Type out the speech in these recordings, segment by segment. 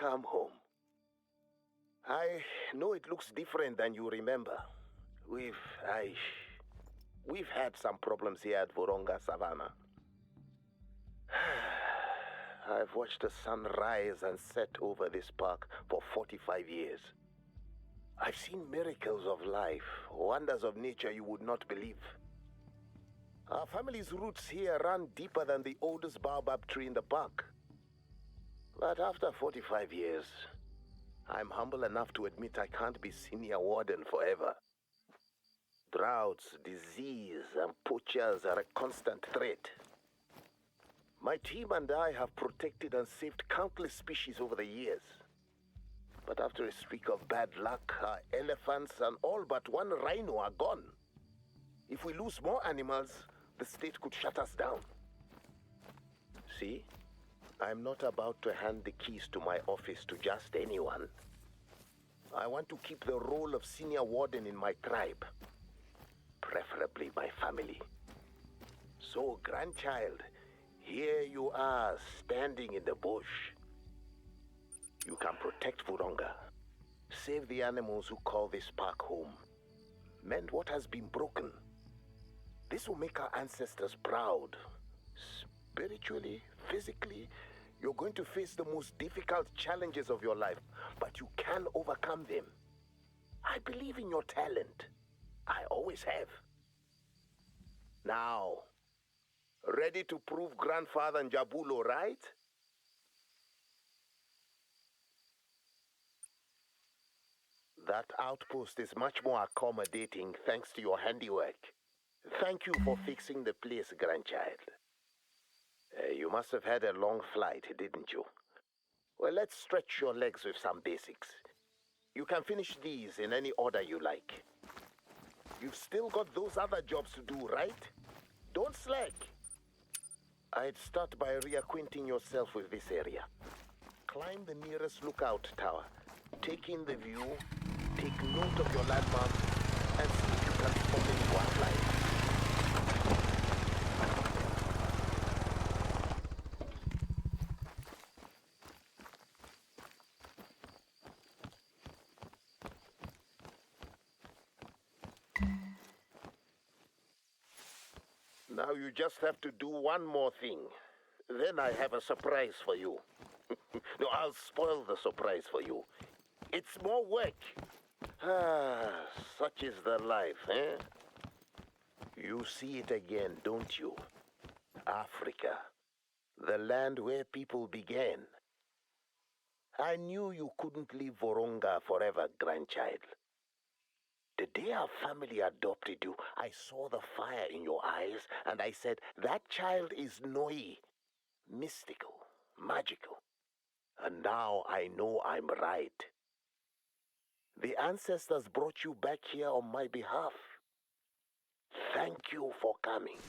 Welcome home. I know it looks different than you remember. We've had some problems here at Vurhonga Savanna. I've watched the sun rise and set over this park for 45 years. I've seen miracles of life, wonders of nature you would not believe. Our family's roots here run deeper than the oldest baobab tree in the park. But after 45 years, I'm humble enough to admit I can't be senior warden forever. Droughts, disease, and poachers are a constant threat. My team and I have protected and saved countless species over the years. But after a streak of bad luck, our elephants and all but one rhino are gone. If we lose more animals, the state could shut us down. See, I'm not about to hand the keys to my office to just anyone. I want to keep the role of senior warden in my tribe, preferably my family. So, grandchild, here you are, standing in the bush. You can protect Vurhonga, save the animals who call this park home, mend what has been broken. This will make our ancestors proud. Spiritually, physically, you're going to face the most difficult challenges of your life, but you can overcome them. I believe in your talent. I always have. Now, ready to prove Grandfather Njabulo right? That outpost is much more accommodating thanks to your handiwork. Thank you for fixing the place, grandchild. You must have had a long flight, didn't you? Well, let's stretch your legs with some basics. You can finish these in any order you like. You've still got those other jobs to do, right? Don't slack. I'd start by reacquainting yourself with this area. Climb the nearest lookout tower. Take in the view, take note of your landmarks, and see if you can spot any wildlife. Now you just have to do one more thing. Then I have a surprise for you. No, I'll spoil the surprise for you. It's more work. Such is the life, eh? You see it again, don't you? Africa, the land where people began. I knew you couldn't leave Vurhonga forever, grandchild. The day our family adopted you, I saw the fire in your eyes, and I said, that child is Noi, mystical, magical. And now I know I'm right. The ancestors brought you back here on my behalf. Thank you for coming.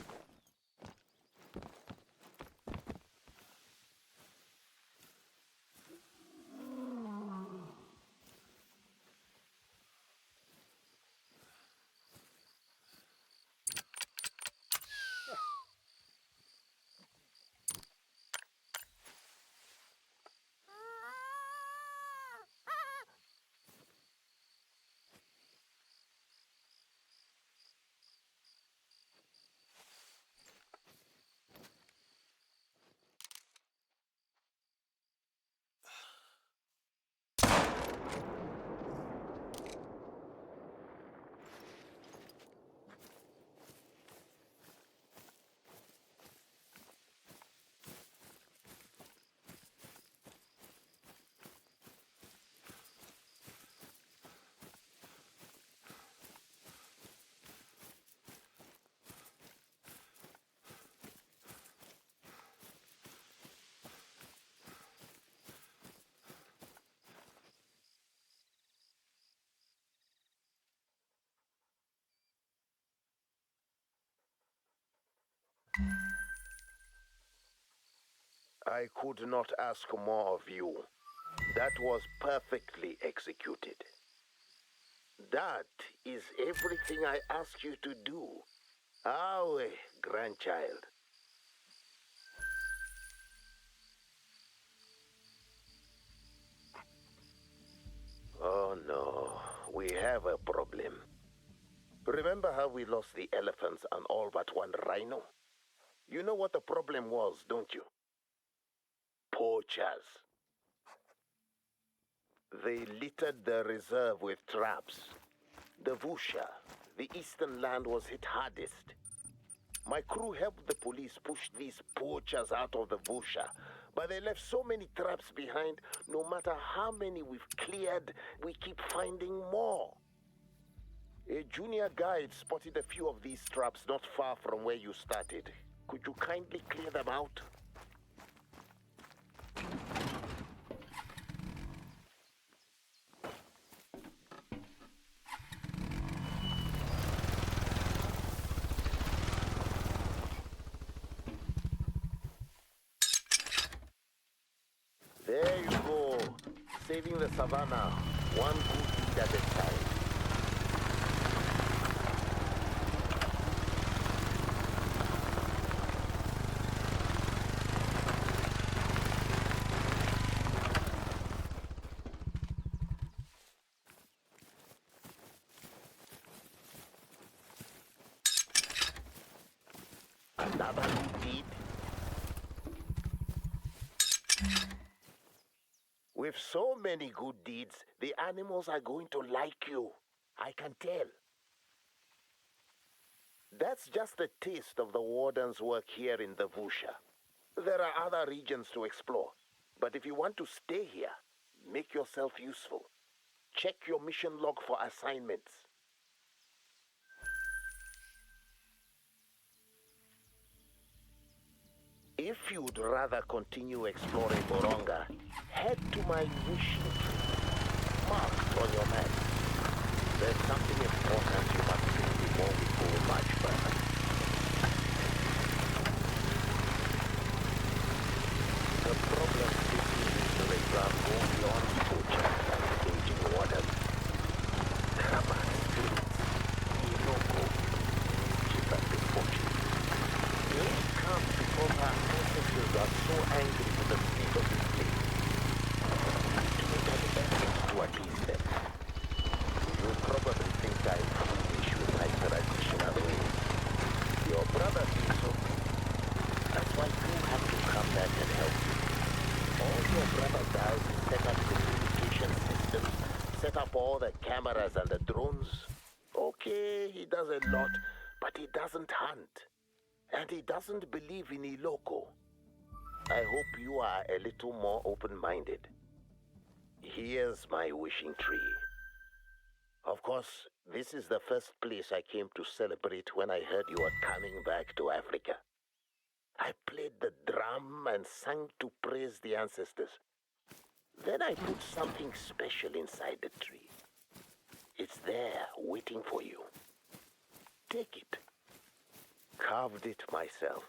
I could not ask more of you. That was perfectly executed. That is everything I ask you to do. Awe, grandchild. we have a problem. Remember how we lost the elephants and all but one rhino? You know what the problem was, don't you? Poachers. They littered the reserve with traps. The Vusha, the eastern land, was hit hardest. My crew helped the police push these poachers out of the Vusha, but they left so many traps behind. No matter how many we've cleared, we keep finding more. A junior guide spotted a few of these traps not far from where you started. Could you kindly clear them out? There you go, saving the savannah, one good deed at a time. Another good deed. With so many good deeds, the animals are going to like you. I can tell. That's just a taste of the warden's work here in the Vusha. There are other regions to explore. But if you want to stay here, make yourself useful. Check your mission log for assignments. If you'd rather continue exploring Vurhonga, head to my wishing tree, marked on your map. There's something important you must do before we go much further. The problem is the exam go beyond poachers and engaging waters. There are bad spirits, Iloko, which is a big fortune. They come because our ancestors are so angry with the state of this place. To make an effort to appease them. You probably think I'm foolish with my traditional ways. Your brother thinks so. That's why you have to come back and help me. All your brother does is set up the communication systems, set up all the cameras and the drones. Okay, he does a lot, but he doesn't hunt. And he doesn't believe in Iloko. I hope you are a little more open-minded. Here's my wishing tree. Of course, this is the first place I came to celebrate when I heard you were coming back to Africa. I played the drum and sang to praise the ancestors. Then I put something special inside the tree. It's there, waiting for you. Take it. Carved it myself.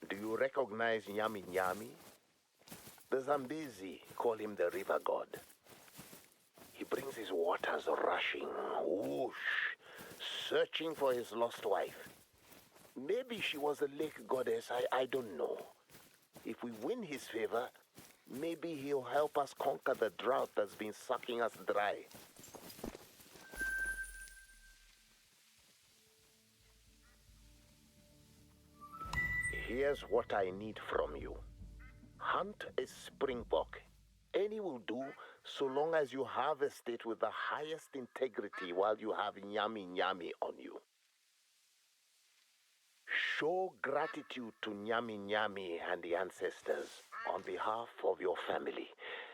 Do you recognize Nyami Nyami? The Zambezi call him the river god. He brings his waters rushing, whoosh, searching for his lost wife. Maybe she was a lake goddess, I don't know. If we win his favor, maybe he'll help us conquer the drought that's been sucking us dry. Here's what I need from you. Hunt a springbok. Any will do, so long as you harvest it with the highest integrity while you have Nyami Nyami on you. Show gratitude to Nyami Nyami and the ancestors on behalf of your family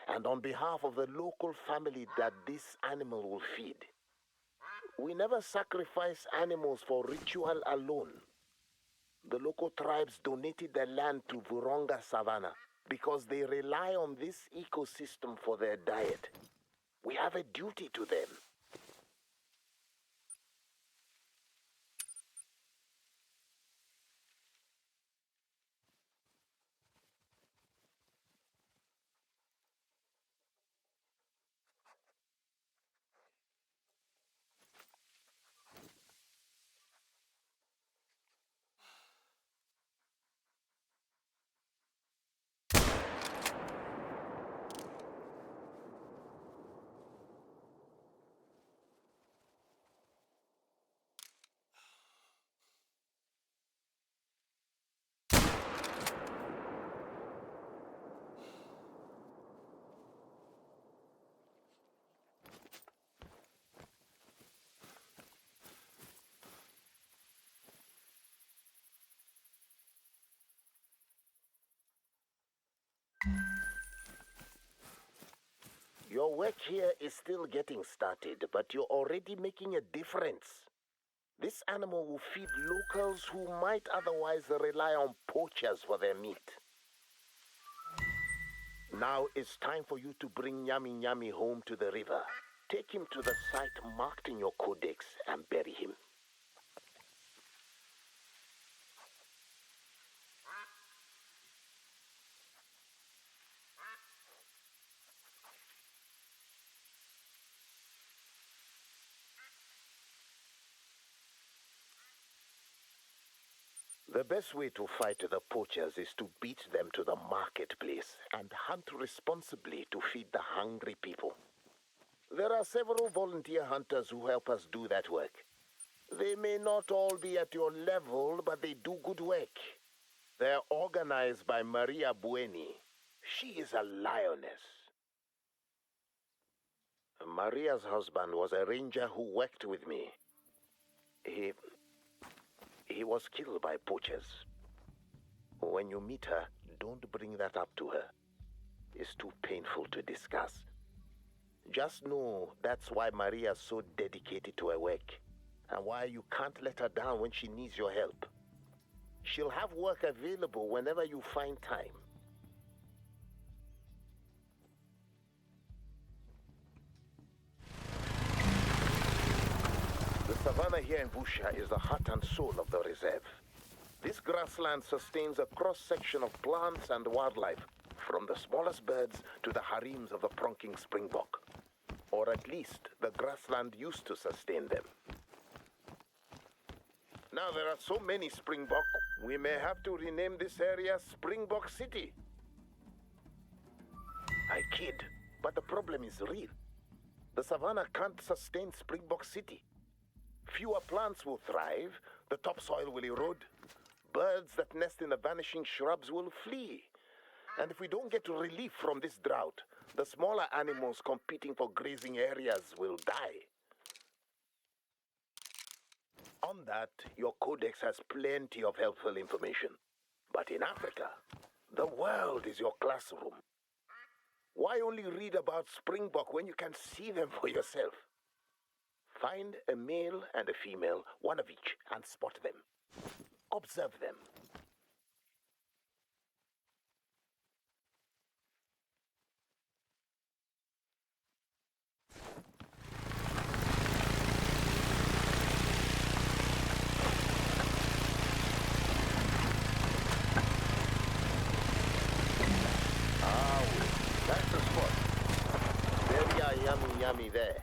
and on behalf of the local family that this animal will feed. We never sacrifice animals for ritual alone. The local tribes donated their land to Vurhonga Savanna because they rely on this ecosystem for their diet. We have a duty to them. Your work here is still getting started, but you're already making a difference. This animal will feed locals who might otherwise rely on poachers for their meat. Now it's time for you to bring Nyami Nyami home to the river. Take him to the site marked in your codex and bury him. The best way to fight the poachers is to beat them to the marketplace and hunt responsibly to feed the hungry people. There are several volunteer hunters who help us do that work. They may not all be at your level, but they do good work. They're organized by Maria Bueni. She is a lioness. Maria's husband was a ranger who worked with me. He was killed by poachers. When you meet her, don't bring that up to her. It's too painful to discuss. Just know that's why Maria's so dedicated to her work, and why you can't let her down when she needs your help. She'll have work available whenever you find time. The savanna here in Busha is the heart and soul of the reserve. This grassland sustains a cross-section of plants and wildlife, from the smallest birds to the harems of the pronking springbok. Or at least, the grassland used to sustain them. Now there are so many springbok, we may have to rename this area Springbok City. I kid, but the problem is real. The savanna can't sustain Springbok City. Fewer plants will thrive, the topsoil will erode, birds that nest in the vanishing shrubs will flee. And if we don't get relief from this drought, the smaller animals competing for grazing areas will die. On that, your codex has plenty of helpful information. But in Africa, the world is your classroom. Why only read about springbok when you can see them for yourself? Find a male and a female, one of each, and spot them. Observe them. That's the spot. Very yummy there.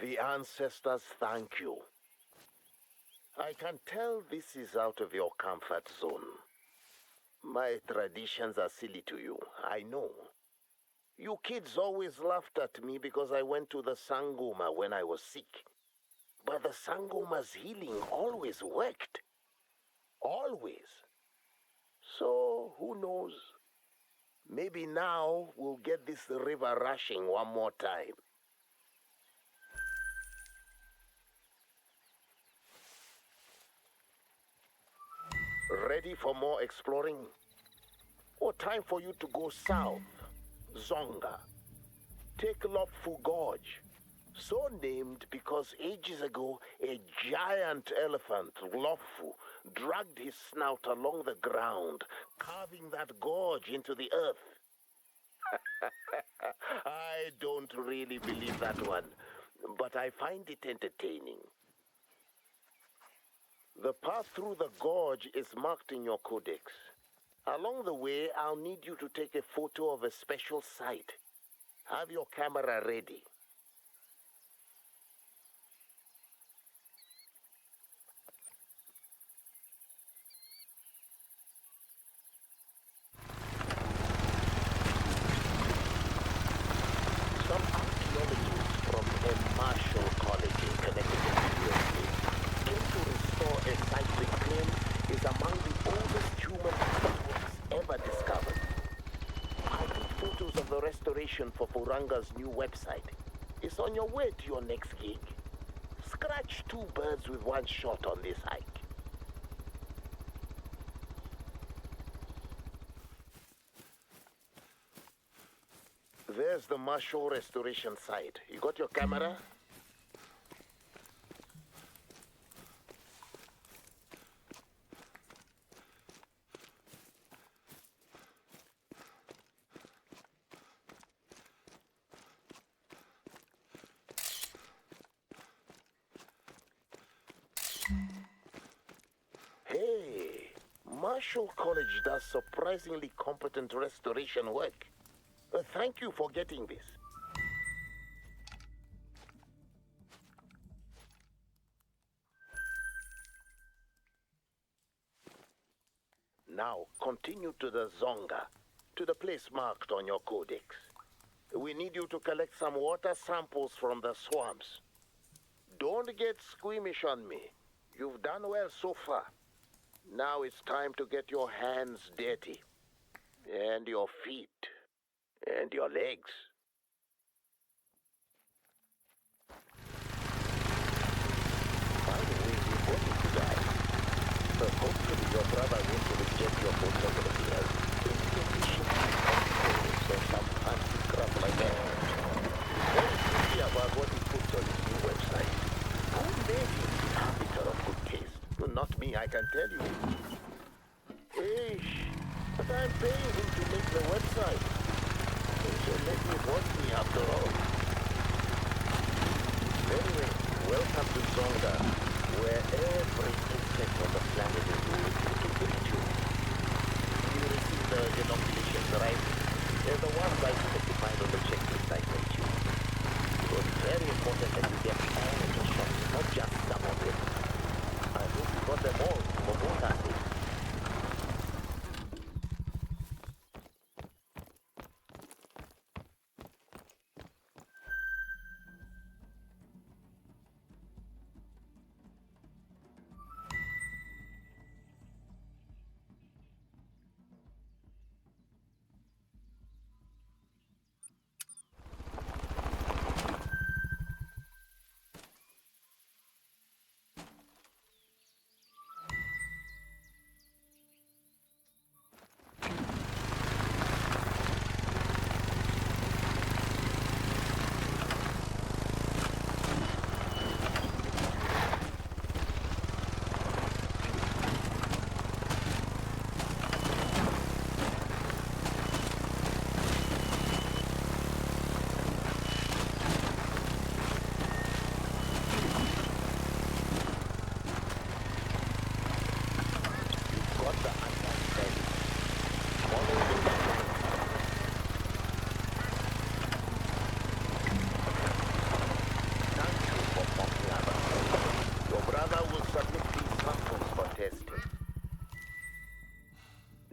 The ancestors thank you. I can tell this is out of your comfort zone. My traditions are silly to you, I know. You kids always laughed at me because I went to the Sangoma when I was sick. But the Sangoma's healing always worked. Always. So, who knows? Maybe now we'll get this river rushing one more time. Ready for more exploring? Or time for you to go south? Zonga. Take Lopfu Gorge. So named because ages ago, a giant elephant, Lopfu, dragged his snout along the ground, carving that gorge into the earth. I don't really believe that one, but I find it entertaining. The path through the gorge is marked in your codex. Along the way, I'll need you to take a photo of a special site. Have your camera ready. Some archaeologists from a Marshall College in Connecticut, USA, came to restore a site they claim is among the oldest human artworks ever discovered. I took photos of the restoration for Vurhonga's new website. It's on your way to your next gig. Scratch two birds with one shot on this hike. There's the Marshall restoration site. You got your camera? Hey, Marshall College does surprisingly competent restoration work. Thank you for getting this. Now, continue to the Zonga, to the place marked on your codex. We need you to collect some water samples from the swamps. Don't get squeamish on me. You've done well so far. Now it's time to get your hands dirty. And your feet. And your legs. By the way, before you die, hopefully your brother won't reject your photography as insufficient or some fancy crap like that. Very picky about what he puts on his new website. Who made him the arbiter of good taste? Not me, I can tell you. But I'm paying him to make the website. So let me watch me after all. Anyway, welcome to Zonga, where every insect on the planet is waiting to greet you. You receive the inoculation, right? They're the ones I specified on the checklist I sent you. So it's very important that you get all of the shots, not just some of them. I hope you got them all for both asses.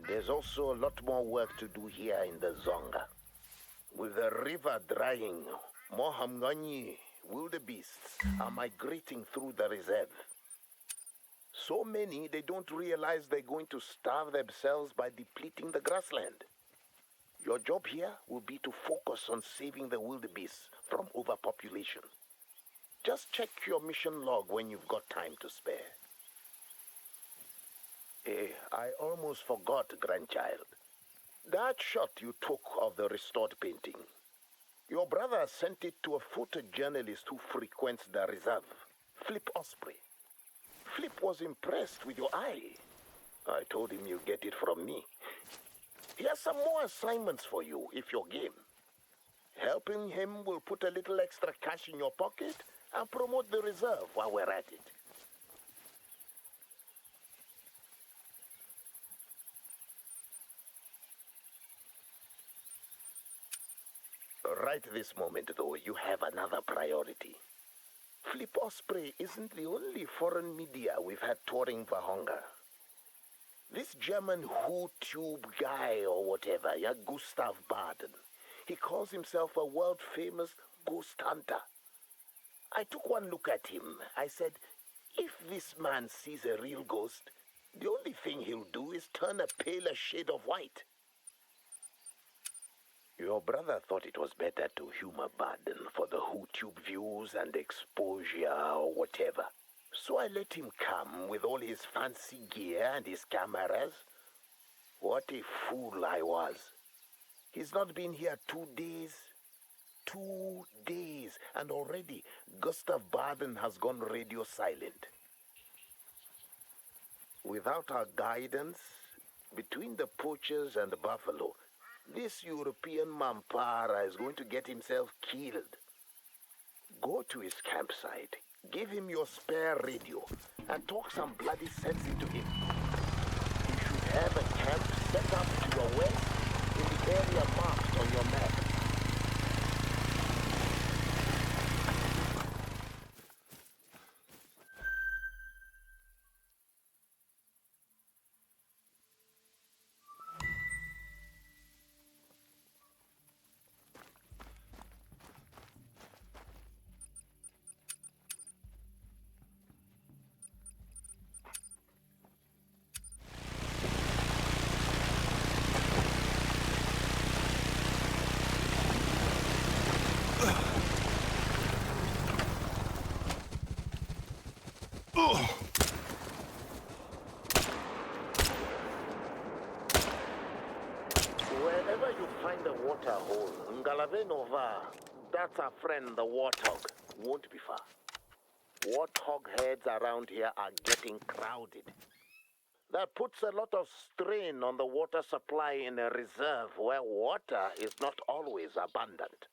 There's also a lot more work to do here in the Zonga. With the river drying, more Hamganyi wildebeests are migrating through the reserve. So many, they don't realize they're going to starve themselves by depleting the grassland. Your job here will be to focus on saving the wildebeests from overpopulation. Just check your mission log when you've got time to spare. I almost forgot, grandchild. That shot you took of the restored painting, your brother sent it to a photojournalist who frequents the reserve, Flip Osprey. Flip was impressed with your eye. I told him you'd get it from me. He has some more assignments for you, if you're game. Helping him will put a little extra cash in your pocket and promote the reserve while we're at it. Right this moment, though, you have another priority. Flip Osprey isn't the only foreign media we've had touring Vurhonga. This German Who-tube guy or whatever, Gustav Baden, he calls himself a world-famous ghost hunter. I took one look at him. I said, if this man sees a real ghost, the only thing he'll do is turn a paler shade of white. Your brother thought it was better to humor Baden for the Who-tube views and exposure or whatever. So I let him come with all his fancy gear and his cameras. What a fool I was. He's not been here 2 days. 2 days. And already, Gustav Baden has gone radio silent. Without our guidance, between the poachers and the buffalo, this European Mampara is going to get himself killed. Go to his campsite, give him your spare radio, and talk some bloody sense into him. You should have a camp set up to your west in the area marked on your map. Wherever you find a water hole, Ngalavenova, that's our friend the warthog, won't be far. Warthog heads around here are getting crowded. That puts a lot of strain on the water supply in a reserve where water is not always abundant.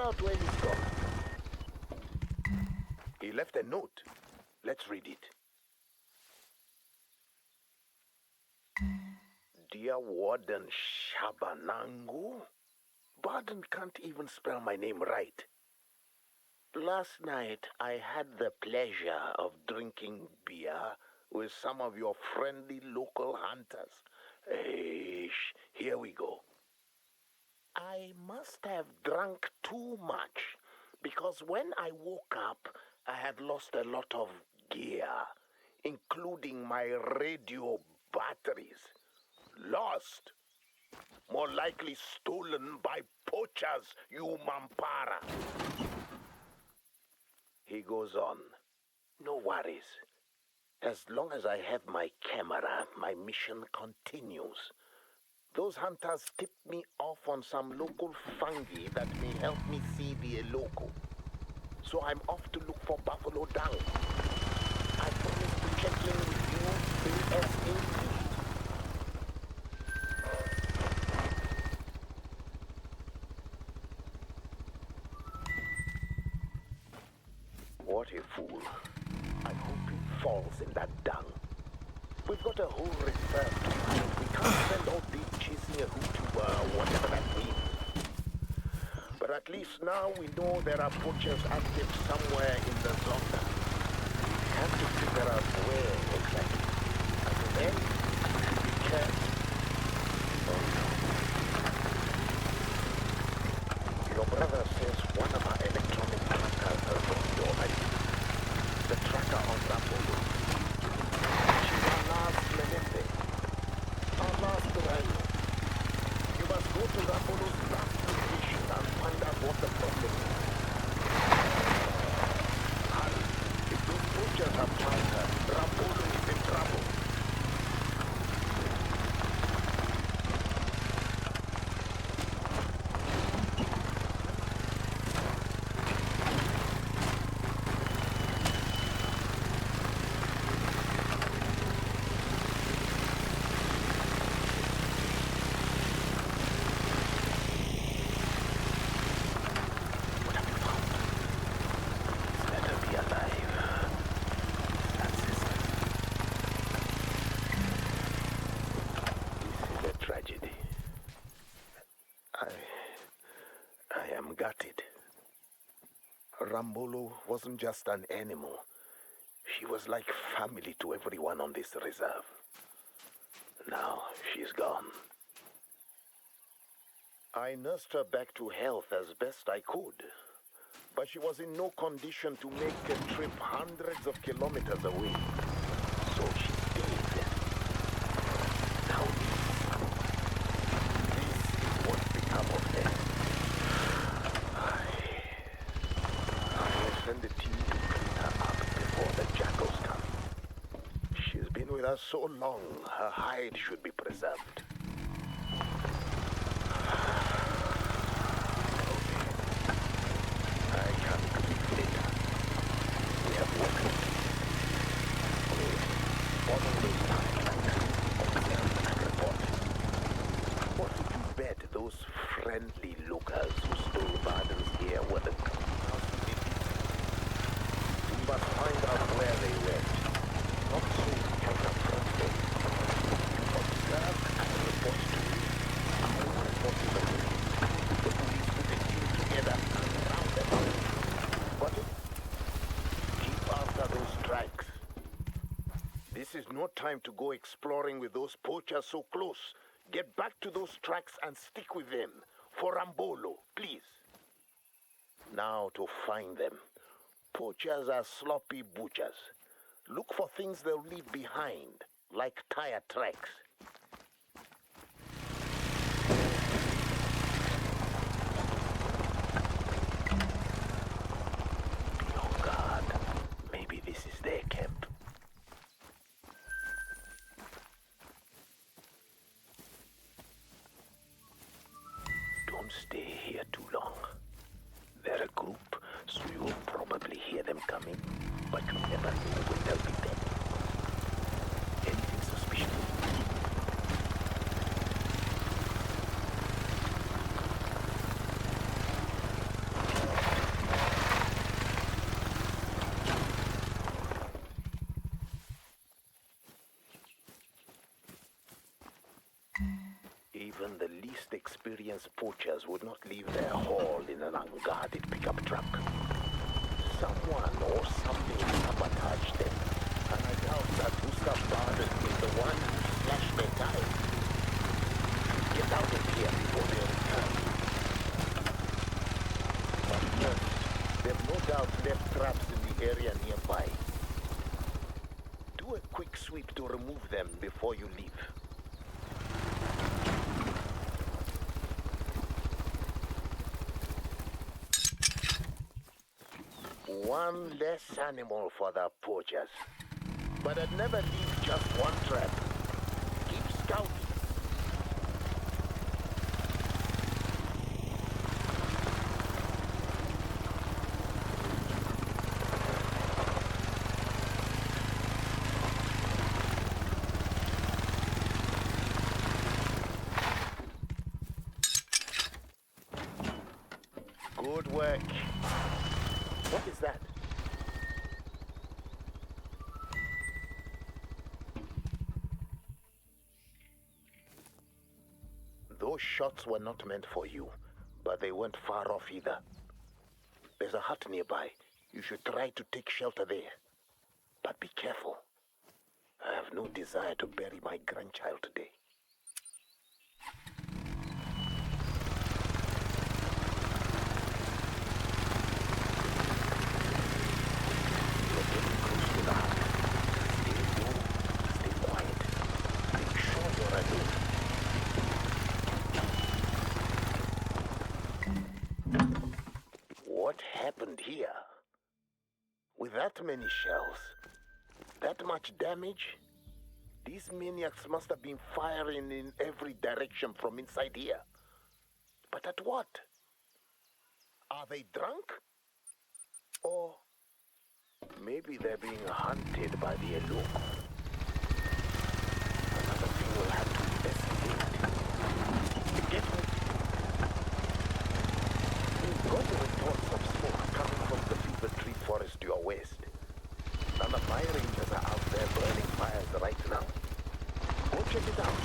out where he's gone. He left a note. Let's read it. Dear Warden Shabanangu, Warden can't even spell my name right. Last night I had the pleasure of drinking beer with some of your friendly local hunters. Here we go. I must have drunk too much because when I woke up, I had lost a lot of gear, including my radio batteries. Lost. More likely stolen by poachers, you Mampara. He goes on. No worries. As long as I have my camera, my mission continues. Those hunters tipped me off on some local fungi that may help me see the loco. So I'm off to look for buffalo dung. I promise to check in with you ASAP. What a fool. I hope he falls in that dung. We've got a whole reserve to find. We can't spend all day chasing a Hutu, whatever that means. But at least now we know there are poachers active somewhere in the Zonda. We have to figure out where exactly. Until then, we can't. Oh no. Your brother says one of our electronic trackers has got your ID. The tracker on Rapolo. She's our last Menende. Our last Rhino. You must go to Rapolo's last location and find out what the problem is. And if those poachers have found her, Rapolo is in trouble. Rambolo wasn't just an animal. She was like family to everyone on this reserve. Now she's gone. I nursed her back to health as best I could, but she was in no condition to make a trip hundreds of kilometers away. So she stayed. Now this is what's become of her. Send the team to clean her up before the jackals come. She's been with us so long, her hide should be preserved. I can speak later. We have work to do. Follow those timelines, observe and report. What would you bet those friendly lookers who stole Barden's gear were the we must find out where they went. Not so we can confront them. Observe and report to me. I will report to the police. The police put a team together and round them up. But keep after those tracks. This is no time to go exploring with those poachers so close. Get back to those tracks and stick with them. For Rambolo, please. Now to find them. Poachers are sloppy butchers. Look for things they'll leave behind, like tire tracks. Oh God, maybe this is their camp. Don't stay here too long. They're a group, so you'll probably hear them coming, but you never know when they'll be there. Anything suspicious? Even the least experienced poachers would not leave their haul in an unguarded pickup truck. Someone or something sabotaged them, and I doubt that Gustav Baden is the one who slashed their tires. Get out of here before they return. But first, they've no doubt left traps in the area nearby. Do a quick sweep to remove them before you leave. One less animal for the poachers. But I'd never leave just one trap. Keep scouting. Good work. What is that? Those shots were not meant for you, but they weren't far off either. There's a hut nearby. You should try to take shelter there. But be careful. I have no desire to bury my grandchild today. You're getting close to the hut. Stay low, stay quiet. Make sure you're alone. What happened here? With that many shells, that much damage, these maniacs must have been firing in every direction from inside here. But at what? Are they drunk? Or maybe they're being hunted by the Eloko. Another thing we'll have to investigate. Get me. We've got reports of smoke coming from the fever tree forest to your west. None of my rangers are out there burning fires right now. Go check it out.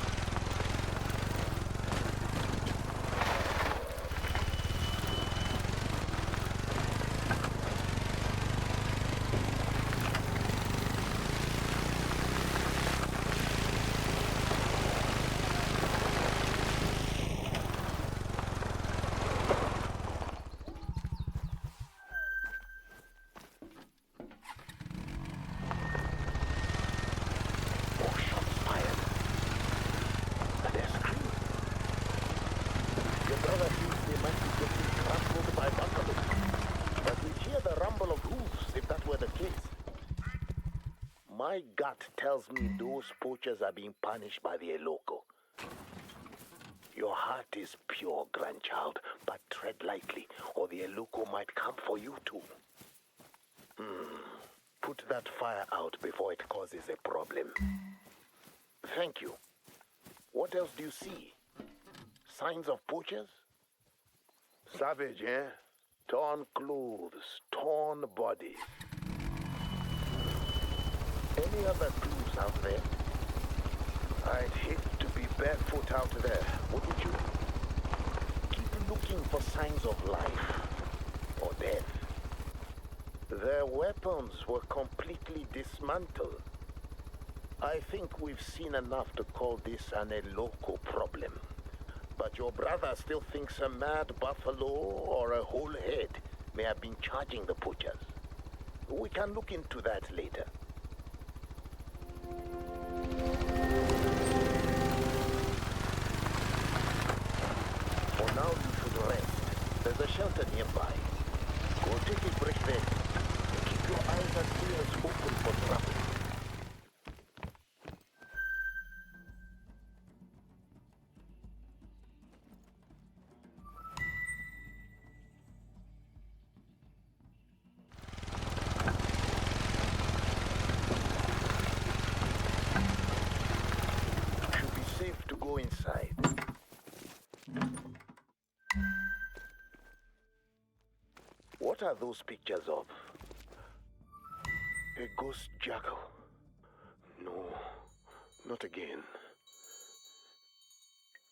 My gut tells me those poachers are being punished by the Eloko. Your heart is pure, grandchild, but tread lightly, or the Eloko might come for you too. Put that fire out before it causes a problem. Thank you. What else do you see? Signs of poachers? Savage, eh? Torn clothes, torn bodies. Any other clues out there? I'd hate to be barefoot out there, wouldn't you? Keep looking for signs of life or death. Their weapons were completely dismantled. I think we've seen enough to call this an Eloko problem. But your brother still thinks a mad buffalo or a whole head may have been charging the poachers. We can look into that later. For now, you should rest. There's a shelter nearby. Go take a break there. Keep your eyes and ears open for trouble. Should be safe to go inside. What are those pictures of? A ghost jackal? No, not again.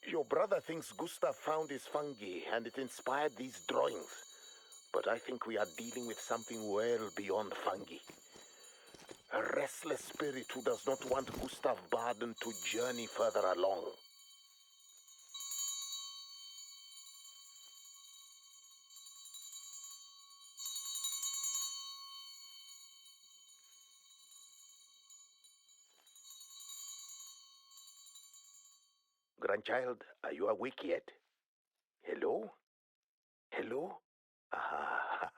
Your brother thinks Gustav found his fungi and it inspired these drawings. But I think we are dealing with something well beyond fungi. A restless spirit who does not want Gustav Baden to journey further along. Grandchild, are you awake yet? Hello? Hello? Ah,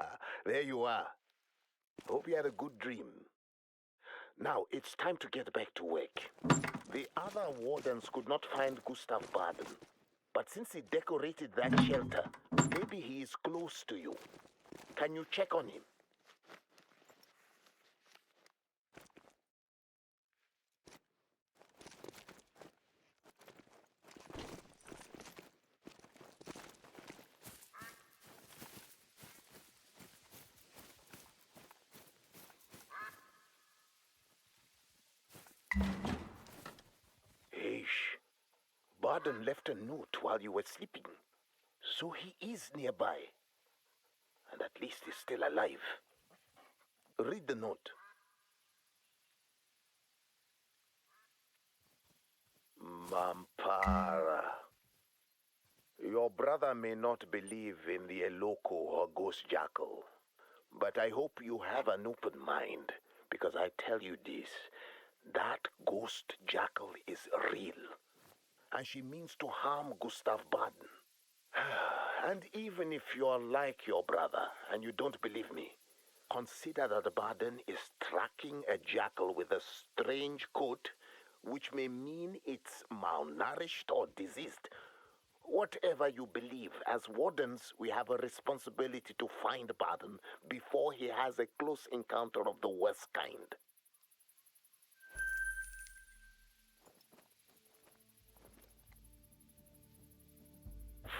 there you are. Hope you had a good dream. Now, it's time to get back to work. The other wardens could not find Gustav Baden. But since he decorated that shelter, maybe he is close to you. Can you check on him? Baden left a note while you were sleeping. So he is nearby. And at least he's still alive. Read the note. Mampara. Your brother may not believe in the Eloko or ghost jackal, but I hope you have an open mind, because I tell you this, that ghost jackal is real. And she means to harm Gustav Baden. And even if you're like your brother and you don't believe me, consider that Baden is tracking a jackal with a strange coat, which may mean it's malnourished or diseased. Whatever you believe, as wardens, we have a responsibility to find Baden before he has a close encounter of the worst kind.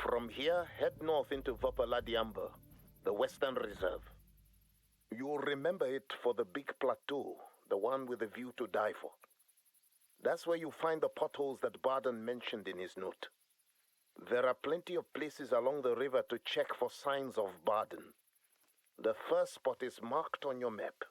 From here, head north into Vapaladiamba, the Western Reserve. You'll remember it for the big plateau, the one with a view to die for. That's where you find the potholes that Baden mentioned in his note. There are plenty of places along the river to check for signs of Baden. The first spot is marked on your map.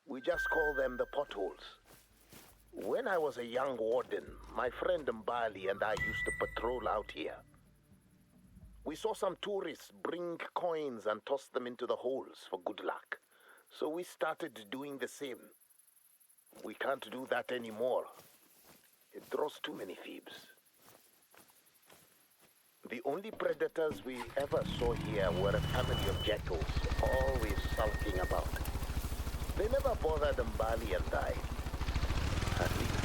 We just call them the potholes. When I was a young warden, my friend Mbali and I used to patrol out here. We saw some tourists bring coins and toss them into the holes for good luck. So we started doing the same. We can't do that anymore. It draws too many thieves. The only predators we ever saw here were a family of jackals, always sulking about. They never bothered Mbali and I. At least.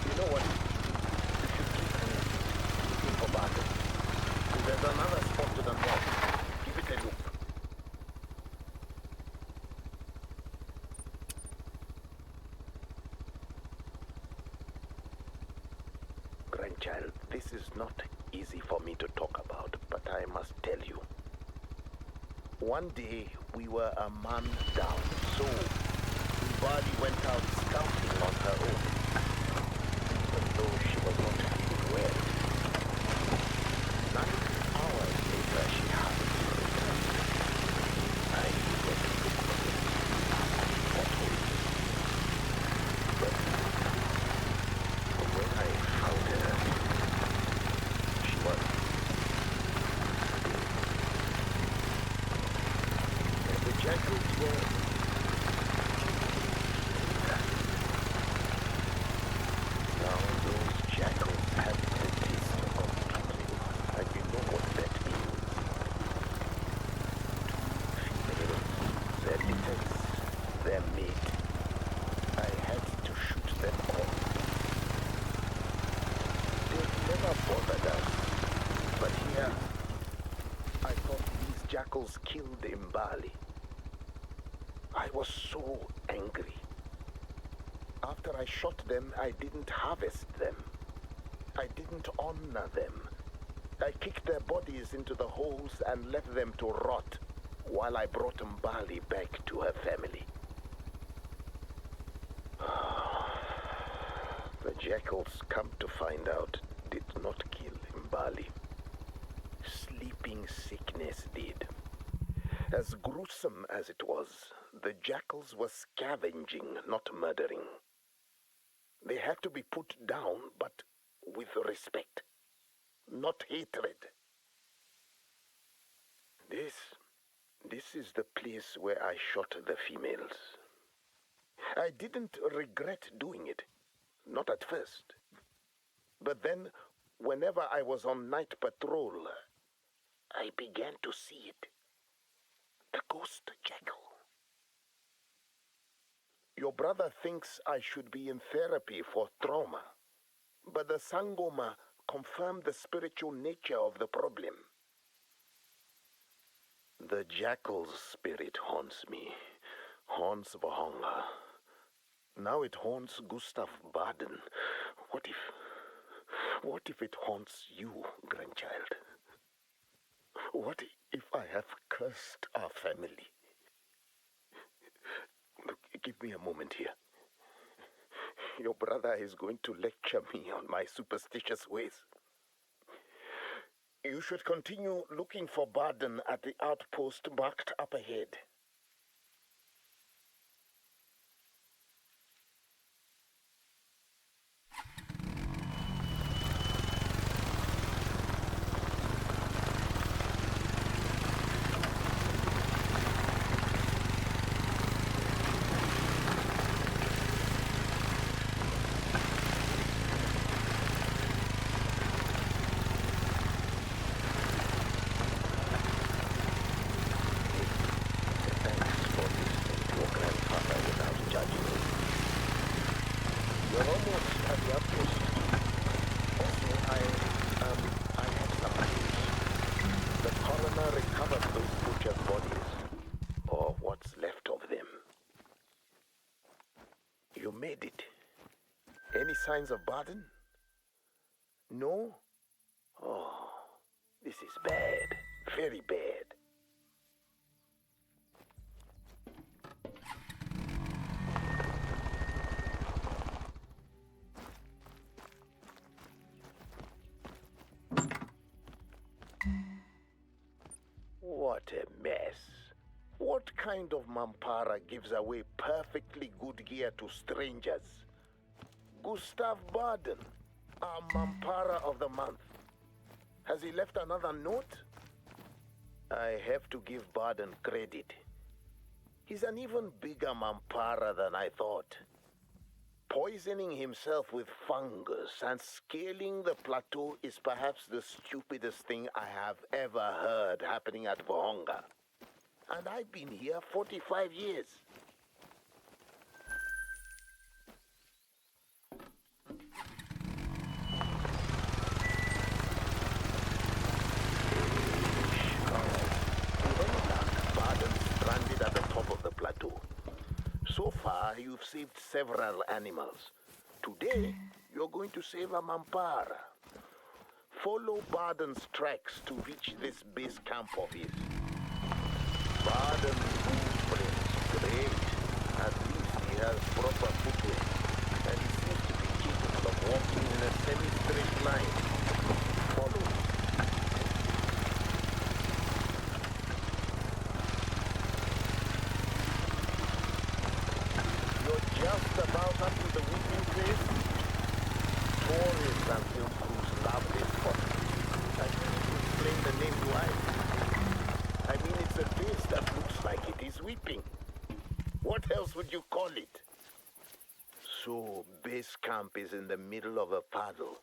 You know what? You should keep looking for Baden. There's another spot to the north. Give it a look. Grandchild, this is not easy for me to talk about, but I must tell you. One day, we were a man down, so Mbali went out scouting on her own, even though she was not feeling well. 9 hours later, she happened to return. I went to look for her at potholes. But when I found her, she was jackals were... Now those jackals mate. I had to shoot them all. They've never bothered us. But here, I thought these jackals killed Mbali. I was so angry. After I shot them, I didn't harvest them. I didn't honor them. I kicked their bodies into the holes and left them to rot while I brought Mbali back to her family. The jackals, come to find out, did not kill Mbali. Sleeping sickness did. As gruesome as it was, the jackals were scavenging, not murdering. They had to be put down, but with respect, not hatred. This is the place where I shot the females. I didn't regret doing it, not at first. But then, whenever I was on night patrol, I began to see it. The ghost jackal. Your brother thinks I should be in therapy for trauma, but the Sangoma confirmed the spiritual nature of the problem. The jackal's spirit haunts me, haunts Vurhonga. Now it haunts Gustav Baden. What if it haunts you, grandchild? What if I have cursed our family? Look, give me a moment here. Your brother is going to lecture me on my superstitious ways. You should continue looking for Baden at the outpost marked up ahead. Made it. Any signs of Baden? No? Oh, this is bad. Very bad. What a mess. What kind of Mampara gives away perfectly good gear to strangers? Gustav Baden, our Mampara of the month. Has he left another note? I have to give Baden credit. He's an even bigger Mampara than I thought. Poisoning himself with fungus and scaling the plateau is perhaps the stupidest thing I have ever heard happening at Vurhonga. And I've been here 45 years. Baden stranded at the top of the plateau. So far, you've saved several animals. Today, you're going to save a Mampara. Follow Baden's tracks to reach this base camp of his. Baden's footprints, great. At least he has proper footwear. And he seems to be capable of walking in a semi-straight line. Follow. You're just about up to the weeping place. Tourists and film crews love this spot. I can't explain the name why. I mean, it's a face that looks like it is weeping. What else would you call it? So, base camp is in the middle of a puddle.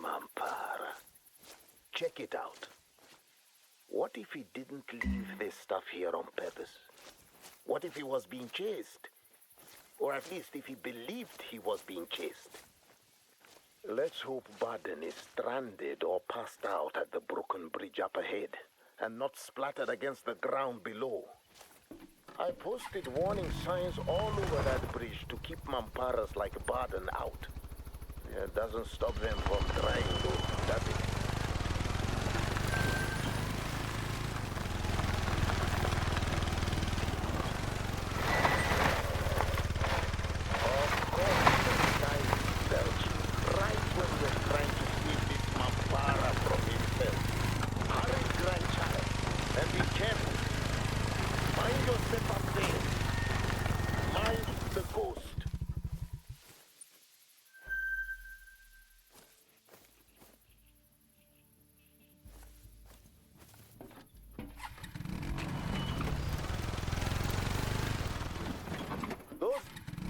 Mampara. Check it out. What if he didn't leave this stuff here on purpose? What if he was being chased? Or at least if he believed he was being chased. Let's hope Baden is stranded or passed out at the broken bridge up ahead, and not splattered against the ground below. I posted warning signs all over that bridge to keep Mamparas like Baden out. It doesn't stop them from trying though, does it?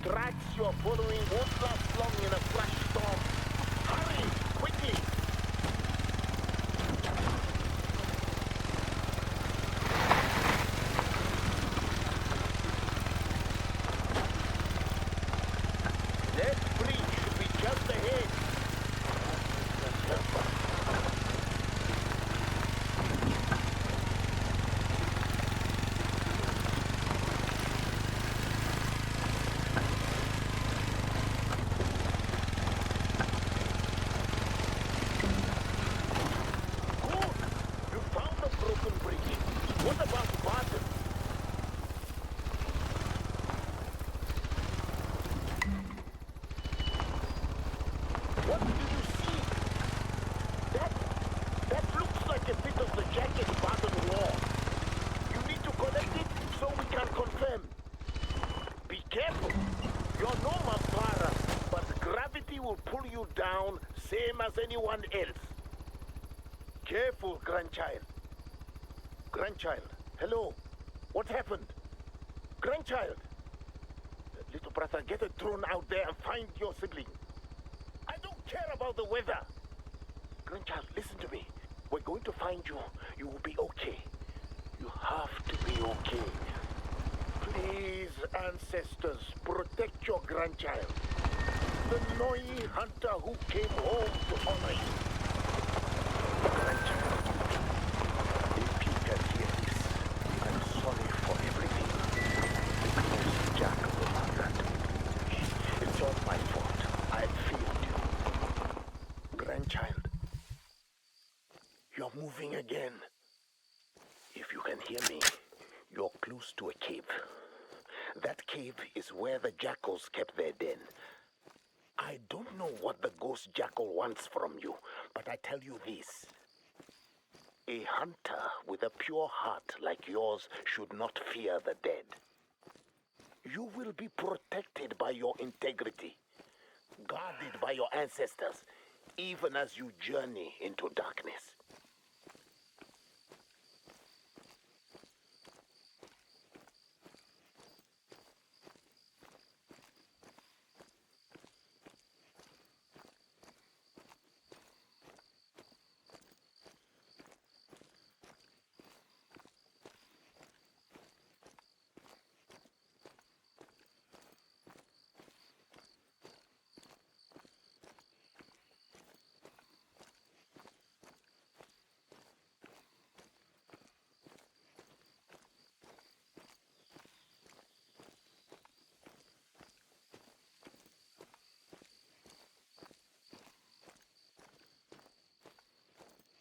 Tracks you're following won't last long in a flash storm. Hurry, quickly! That bridge should be just ahead. What do you see? That looks like a bit of the jacket button wall. You need to collect it so we can confirm. Be careful. You're no Mampara, but gravity will pull you down same as anyone else. Careful, grandchild. Grandchild, hello. What happened? Grandchild. Little brother, get a drone out there and find your sibling. I don't care about the weather. Grandchild, listen to me. We're going to find you. You will be okay. You have to be okay. Please, ancestors, protect your grandchild. The Noi hunter who came home to honor you. Grandchild, if you can hear this, I'm sorry for everything. Because Jack will have that. It's all my fault. I failed you. Grandchild, you're moving again. If you can hear me, you're close to a cave. That cave is where the jackals kept their den. I don't know what the ghost jackal wants from you, but I tell you this. A hunter with a pure heart like yours should not fear the dead. You will be protected by your integrity, guarded by your ancestors, even as you journey into darkness.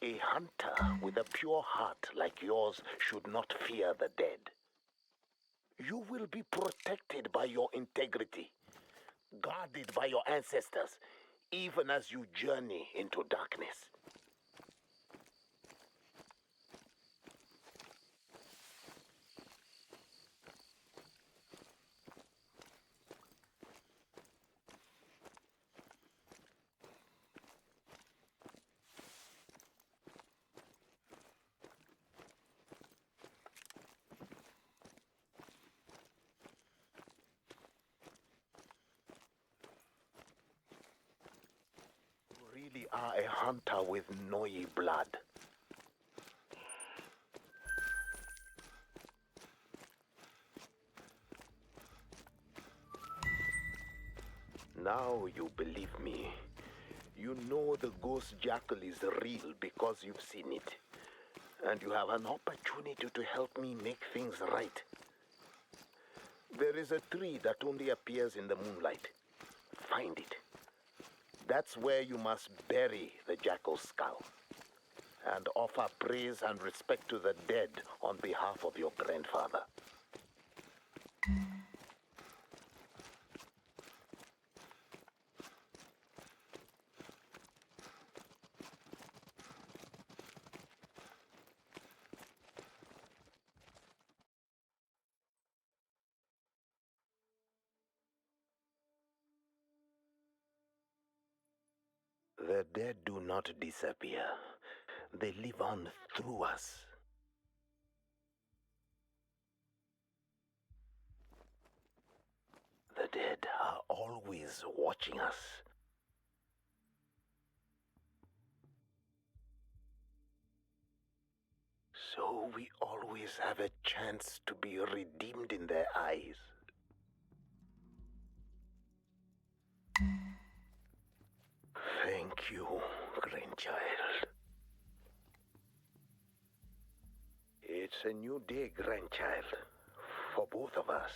A hunter with a pure heart like yours should not fear the dead. You will be protected by your integrity, guarded by your ancestors, even as you journey into darkness. Really are a hunter with Noi blood. Now you believe me. You know the ghost jackal is real because you've seen it. And you have an opportunity to help me make things right. There is a tree that only appears in the moonlight. Find it. That's where you must bury the jackal's skull and offer praise and respect to the dead on behalf of your grandfather. The dead do not disappear. They live on through us. The dead are always watching us. So we always have a chance to be redeemed in their eyes. Thank you, grandchild. It's a new day, grandchild, for both of us.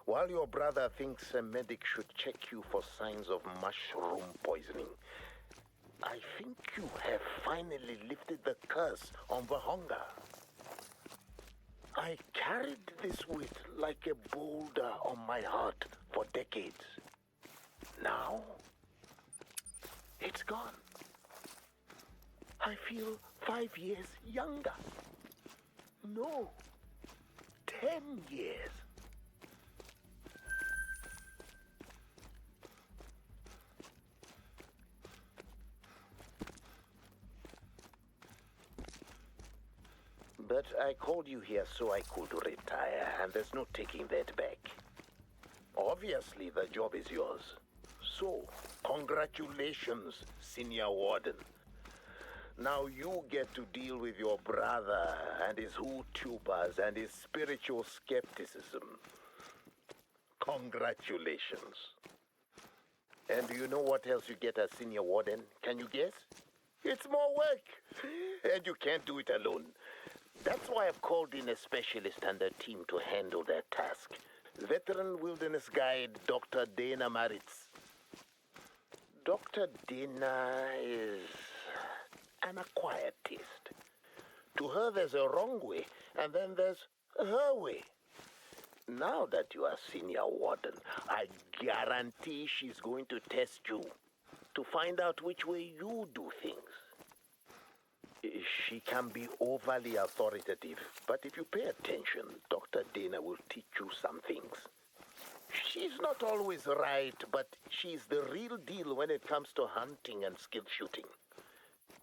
While your brother thinks a medic should check you for signs of mushroom poisoning, I think you have finally lifted the curse on Vurhonga. I carried this weight like a boulder on my heart for decades. Now, it's gone. I feel 5 years younger. No, 10 years. But I called you here so I could retire, and there's no taking that back. Obviously, the job is yours. So, congratulations, Senior Warden. Now you get to deal with your brother and his hootubers and his spiritual skepticism. Congratulations. And do you know what else you get as Senior Warden? Can you guess? It's more work. And you can't do it alone. That's why I've called in a specialist and a team to handle that task. Veteran wilderness guide Dr. Dana Maritz. Dr. Dana is an acquired taste. To her, there's a wrong way, and then there's her way. Now that you are Senior Warden, I guarantee she's going to test you to find out which way you do things. She can be overly authoritative, but if you pay attention, Dr. Dana will teach you some things. She's not always right, but she's the real deal when it comes to hunting and skill shooting.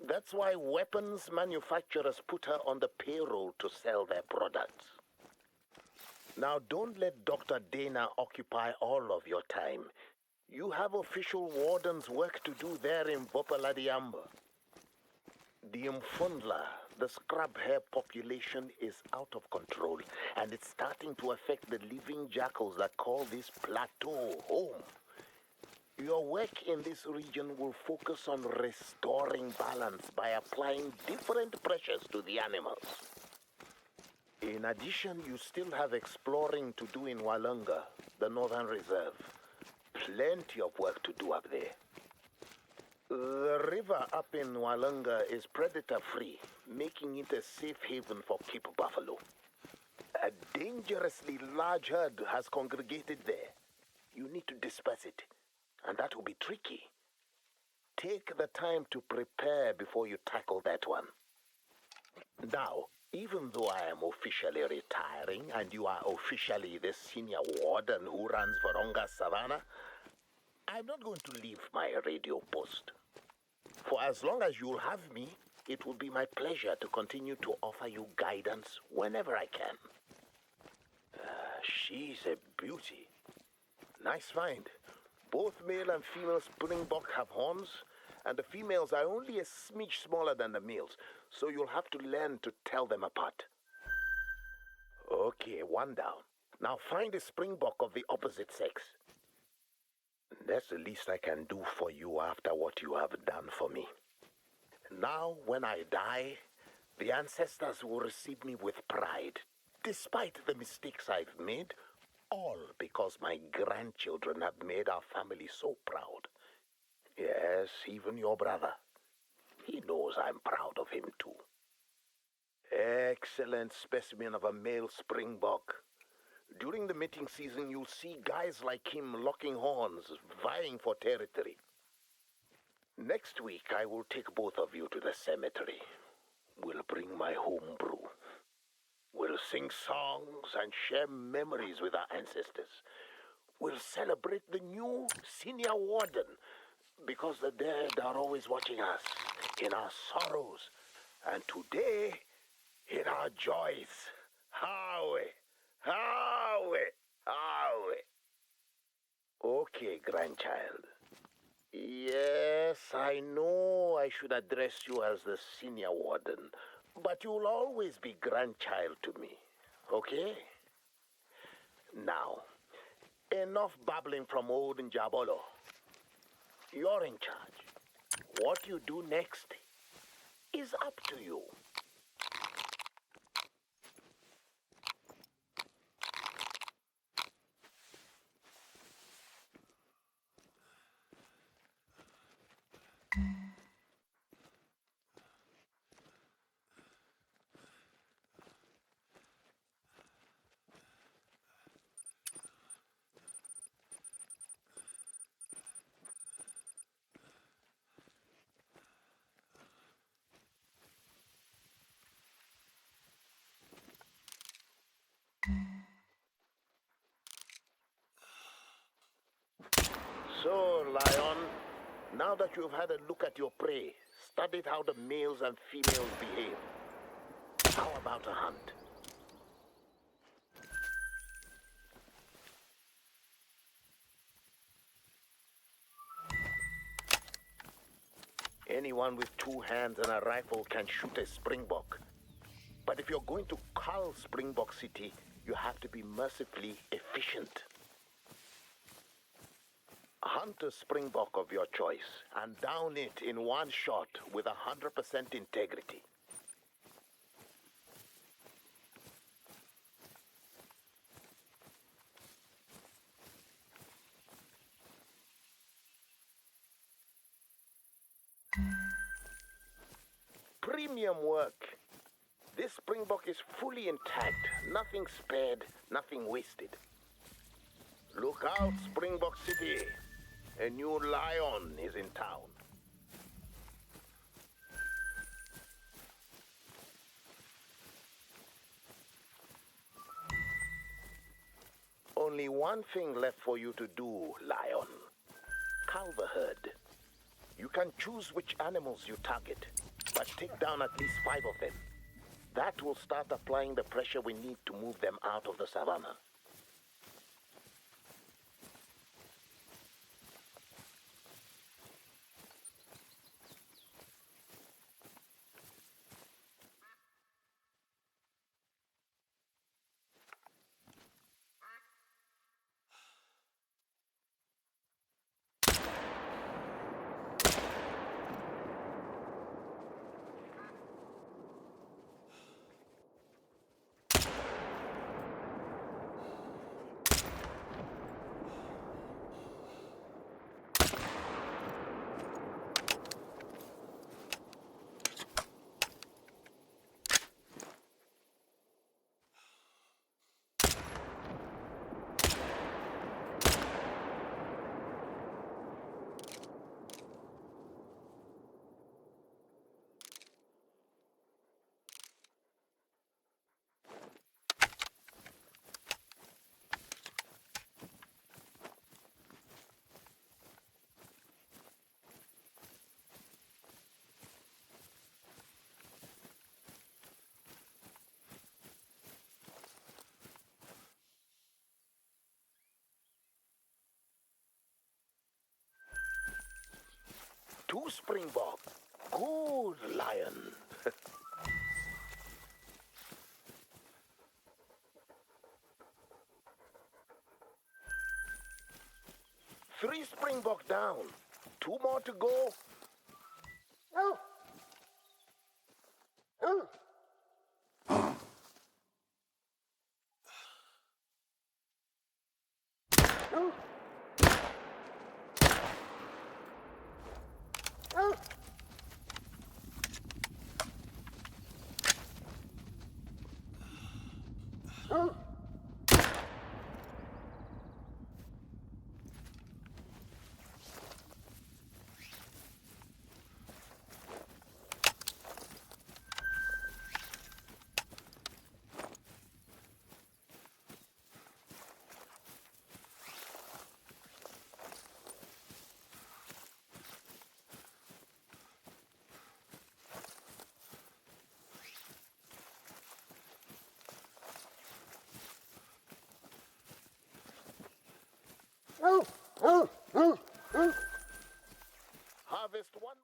That's why weapons manufacturers put her on the payroll to sell their products. Now, don't let Dr. Dana occupy all of your time. You have official wardens' work to do there in Vopaladiamba. The Mfundla, the scrub hare population, is out of control, and it's starting to affect the living jackals that call this plateau home. Your work in this region will focus on restoring balance by applying different pressures to the animals. In addition, you still have exploring to do in Walunga, the Northern Reserve. Plenty of work to do up there. The river up in Walunga is predator-free, making it a safe haven for Cape buffalo. A dangerously large herd has congregated there. You need to disperse it, and that will be tricky. Take the time to prepare before you tackle that one. Now, even though I am officially retiring and you are officially the Senior Warden who runs Vurhonga Savanna, I'm not going to leave my radio post. For as long as you'll have me, it will be my pleasure to continue to offer you guidance whenever I can. She's a beauty. Nice find. Both male and female springbok have horns, and the females are only a smidge smaller than the males, so you'll have to learn to tell them apart. Okay, one down. Now find a springbok of the opposite sex. That's the least I can do for you after what you have done for me. Now, when I die, the ancestors will receive me with pride, despite the mistakes I've made, all because my grandchildren have made our family so proud. Yes, even your brother. He knows I'm proud of him too. Excellent specimen of a male springbok. During the mating season, you'll see guys like him locking horns, vying for territory. Next week, I will take both of you to the cemetery. We'll bring my home brew. We'll sing songs and share memories with our ancestors. We'll celebrate the new senior warden, because the dead are always watching us in our sorrows, and today in our joys. Howie, Howie, Howie. Okay, grandchild. Yes, I know I should address you as the senior warden, but you'll always be grandchild to me, okay? Now, enough babbling from old Njabolo. You're in charge. What you do next is up to you. So, Lion, now that you've had a look at your prey, studied how the males and females behave, how about a hunt? Anyone with 2 hands and a rifle can shoot a springbok. But if you're going to cull Springbok City, you have to be mercifully efficient. Hunt a springbok of your choice and down it in one shot with 100% integrity. Premium work. This springbok is fully intact, nothing spared, nothing wasted. Look out, Springbok City. A new lion is in town. Only one thing left for you to do, Lion. Cull the herd. You can choose which animals you target, but take down at least 5 of them. That will start applying the pressure we need to move them out of the savannah. Two springbok. Good lion. 3 springbok down. 2 more to go. Harvest 1.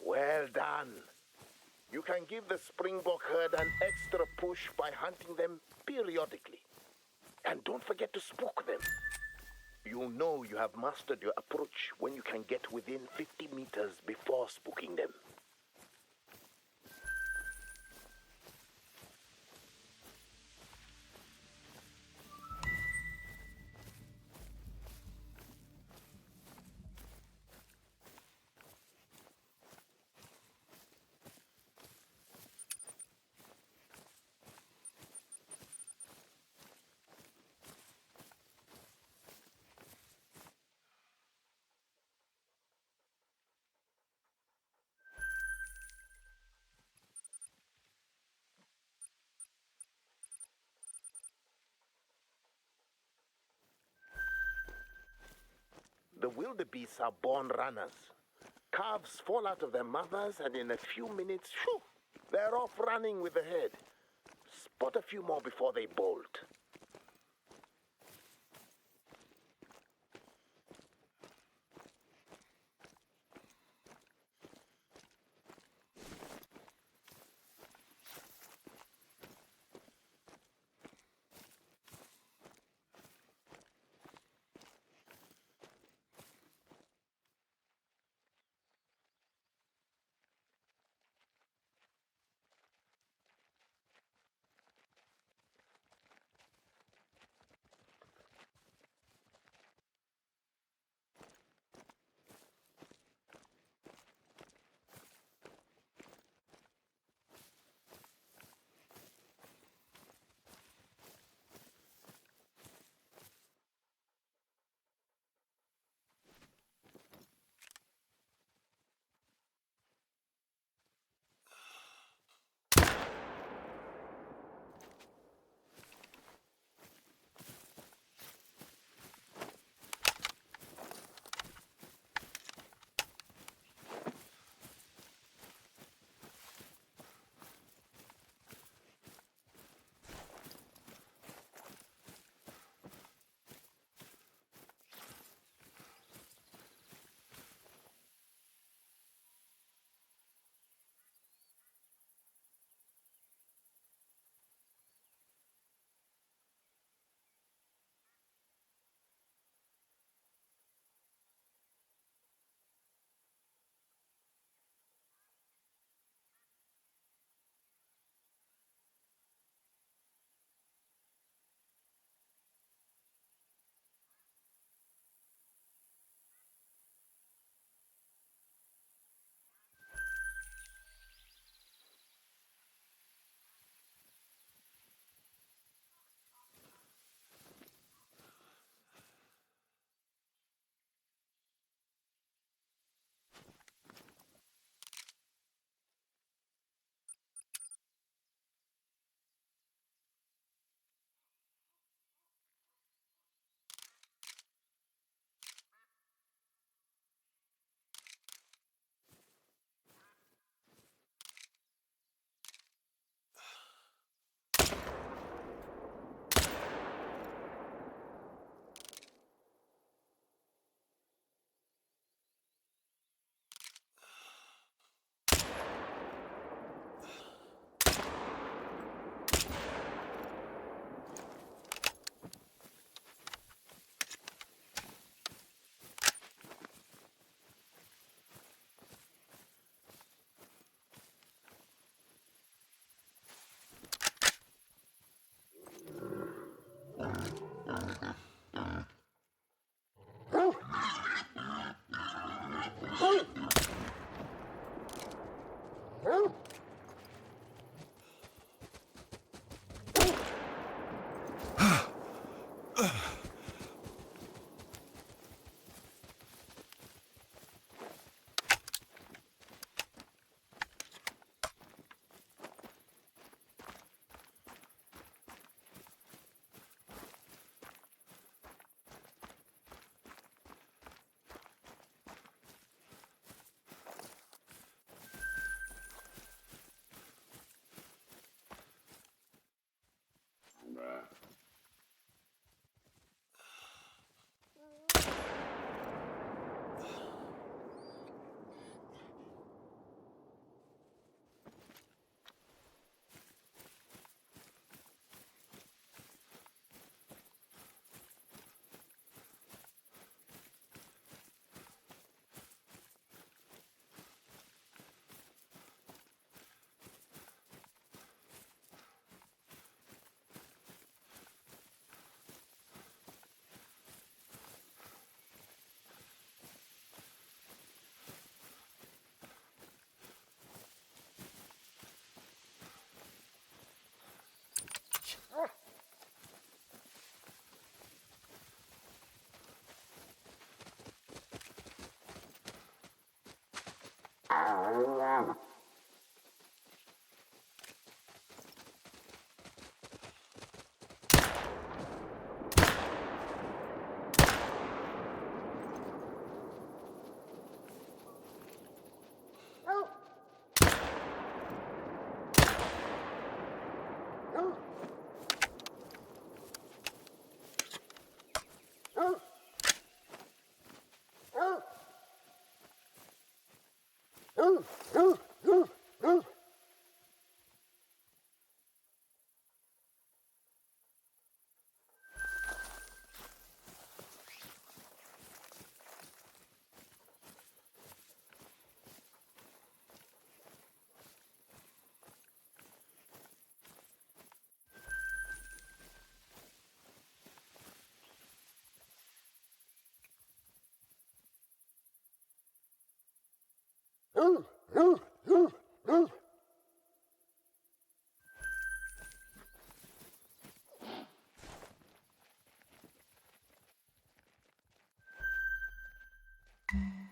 Well done. You can give the springbok herd an extra push by hunting them periodically. And don't forget to spook them. You know you have mastered your approach when you can get within 50 meters before spooking them. The wildebeests are born runners. Calves fall out of their mothers, and in a few minutes, shoo, they're off running with the head. Spot a few more before they bolt.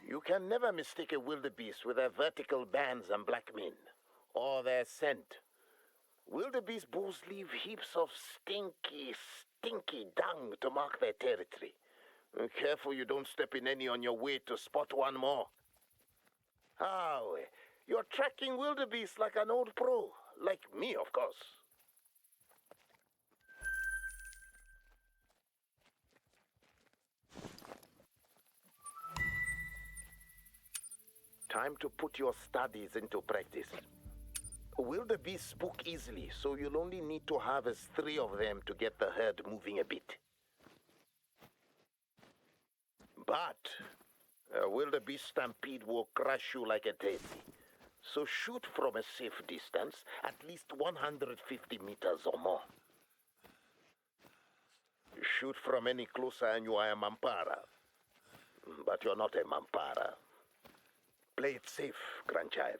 You can never mistake a wildebeest with their vertical bands and black men, or their scent. Wildebeest bulls leave heaps of stinky, stinky dung to mark their territory. Careful you don't step in any on your way to spot one more. Oh, you're tracking wildebeest like an old pro. Like me, of course. Time to put your studies into practice. Wildebeest spook easily, so you'll only need to harvest 3 of them to get the herd moving a bit. But a wildebeest stampede will crush you like a daisy. So shoot from a safe distance, at least 150 meters or more. Shoot from any closer and you are a mampara. But you're not a mampara. Play it safe, grandchild.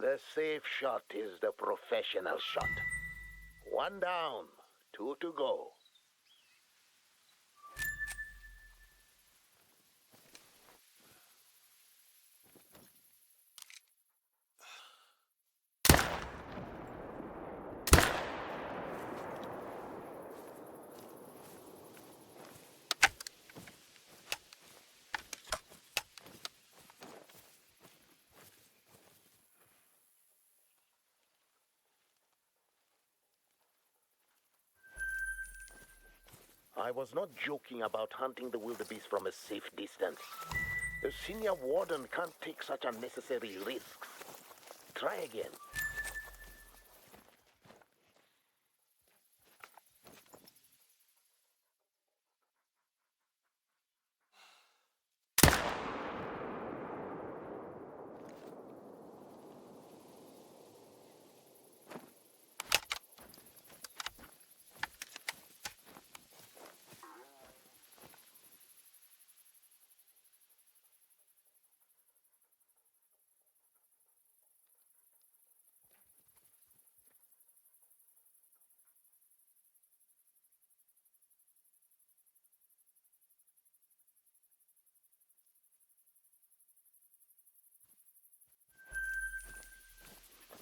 The safe shot is the professional shot. One down, two to go. I was not joking about hunting the wildebeest from a safe distance. The senior warden can't take such unnecessary risks. Try again.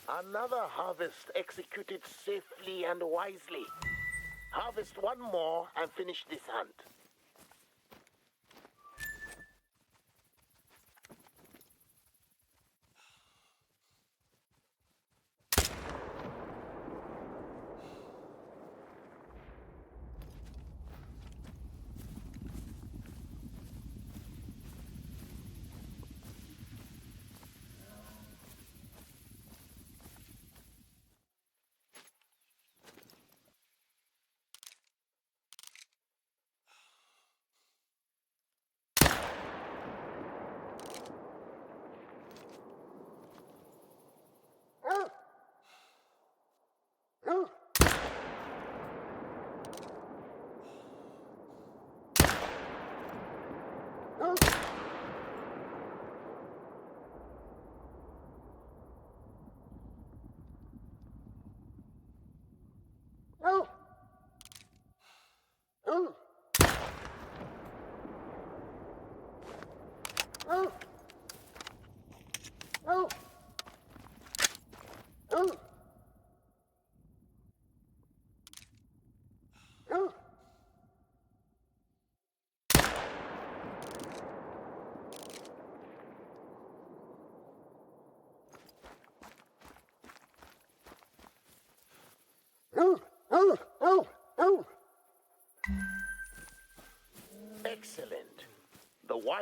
Another harvest executed safely and wisely. Harvest one more and finish this hunt.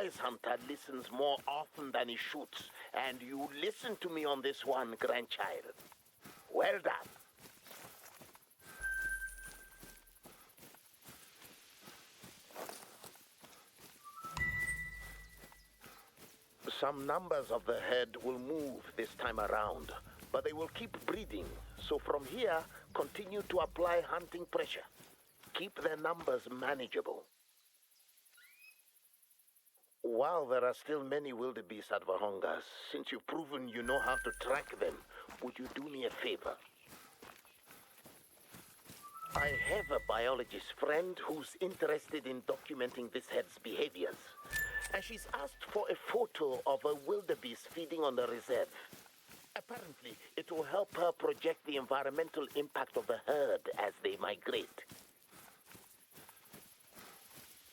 wise hunter listens more often than he shoots, and you listen to me on this one, grandchild. Well done. Some numbers of the herd will move this time around, but they will keep breeding. So from here, continue to apply hunting pressure. Keep their numbers manageable. While there are still many wildebeest at Vurhonga, since you've proven you know how to track them, would you do me a favor? I have a biologist friend who's interested in documenting this herd's behaviors, and she's asked for a photo of a wildebeest feeding on the reserve. Apparently, it will help her project the environmental impact of the herd as they migrate.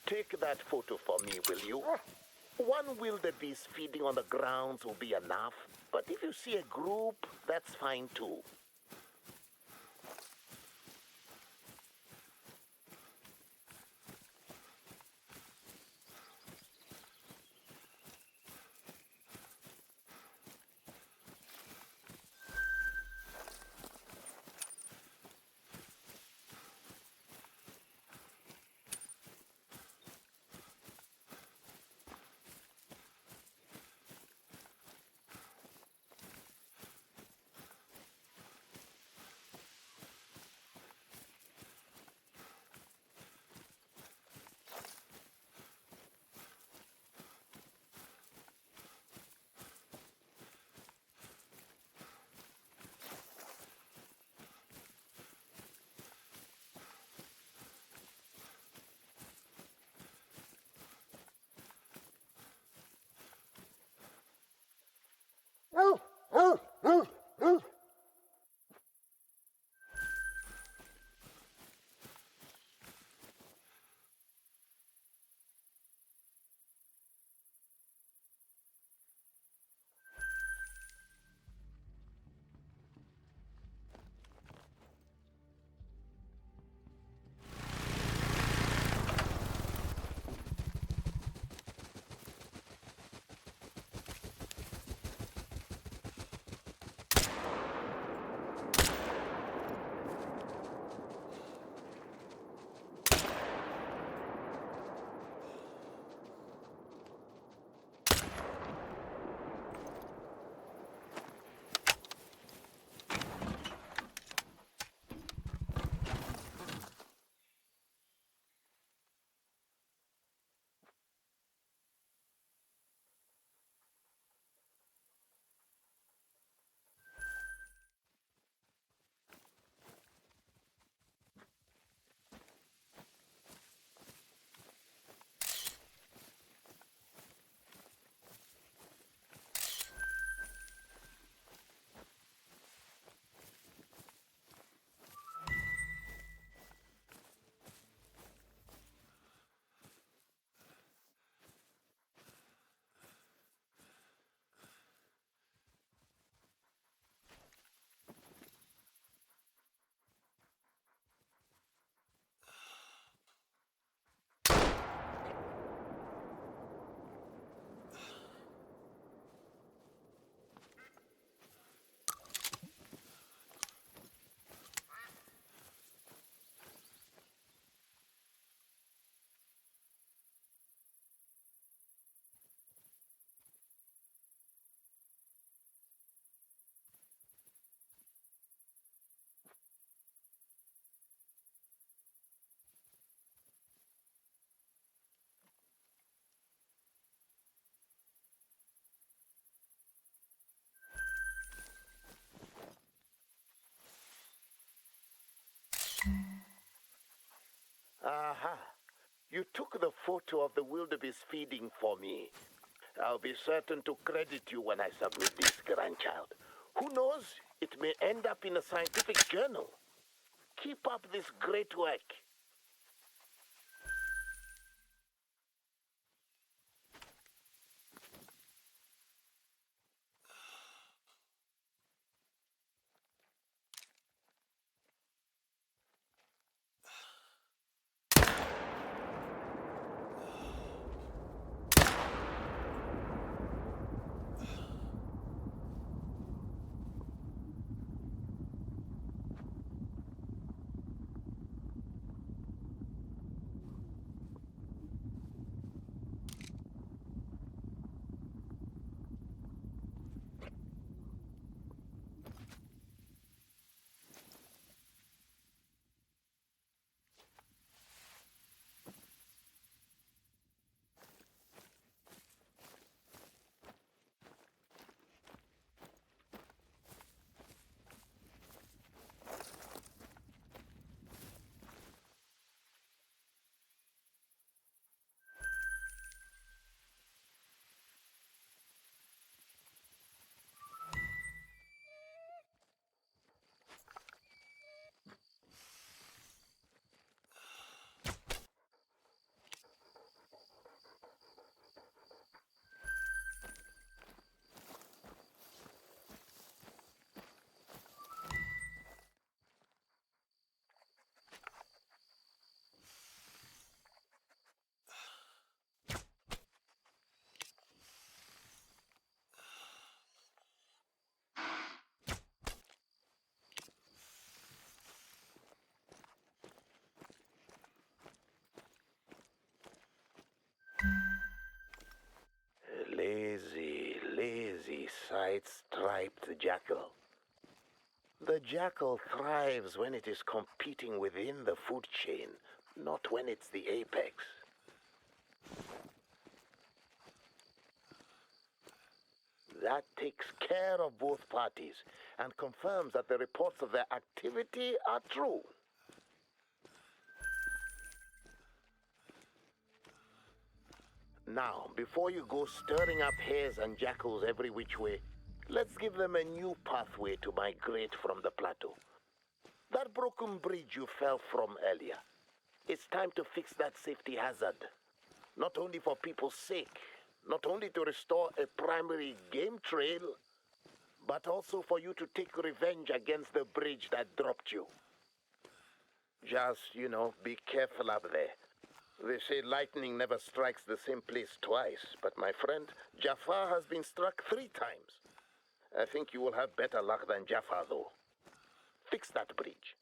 Take that photo for me, will you? One wildebeest feeding on the grounds will be enough, but if you see a group, that's fine too. Aha. You took the photo of the wildebeest feeding for me. I'll be certain to credit you when I submit this, grandchild. Who knows? It may end up in a scientific journal. Keep up this great work. Gray-side striped jackal. The jackal thrives when it is competing within the food chain, not when it's the apex. That takes care of both parties and confirms that the reports of their activity are true. Now, before you go stirring up hares and jackals every which way, let's give them a new pathway to migrate from the plateau. That broken bridge you fell from earlier. It's time to fix that safety hazard. Not only for people's sake, not only to restore a primary game trail, but also for you to take revenge against the bridge that dropped you. Just, be careful up there. They say lightning never strikes the same place twice, but my friend, Jafar has been struck 3 times. I think you will have better luck than Jafar, though. Fix that bridge.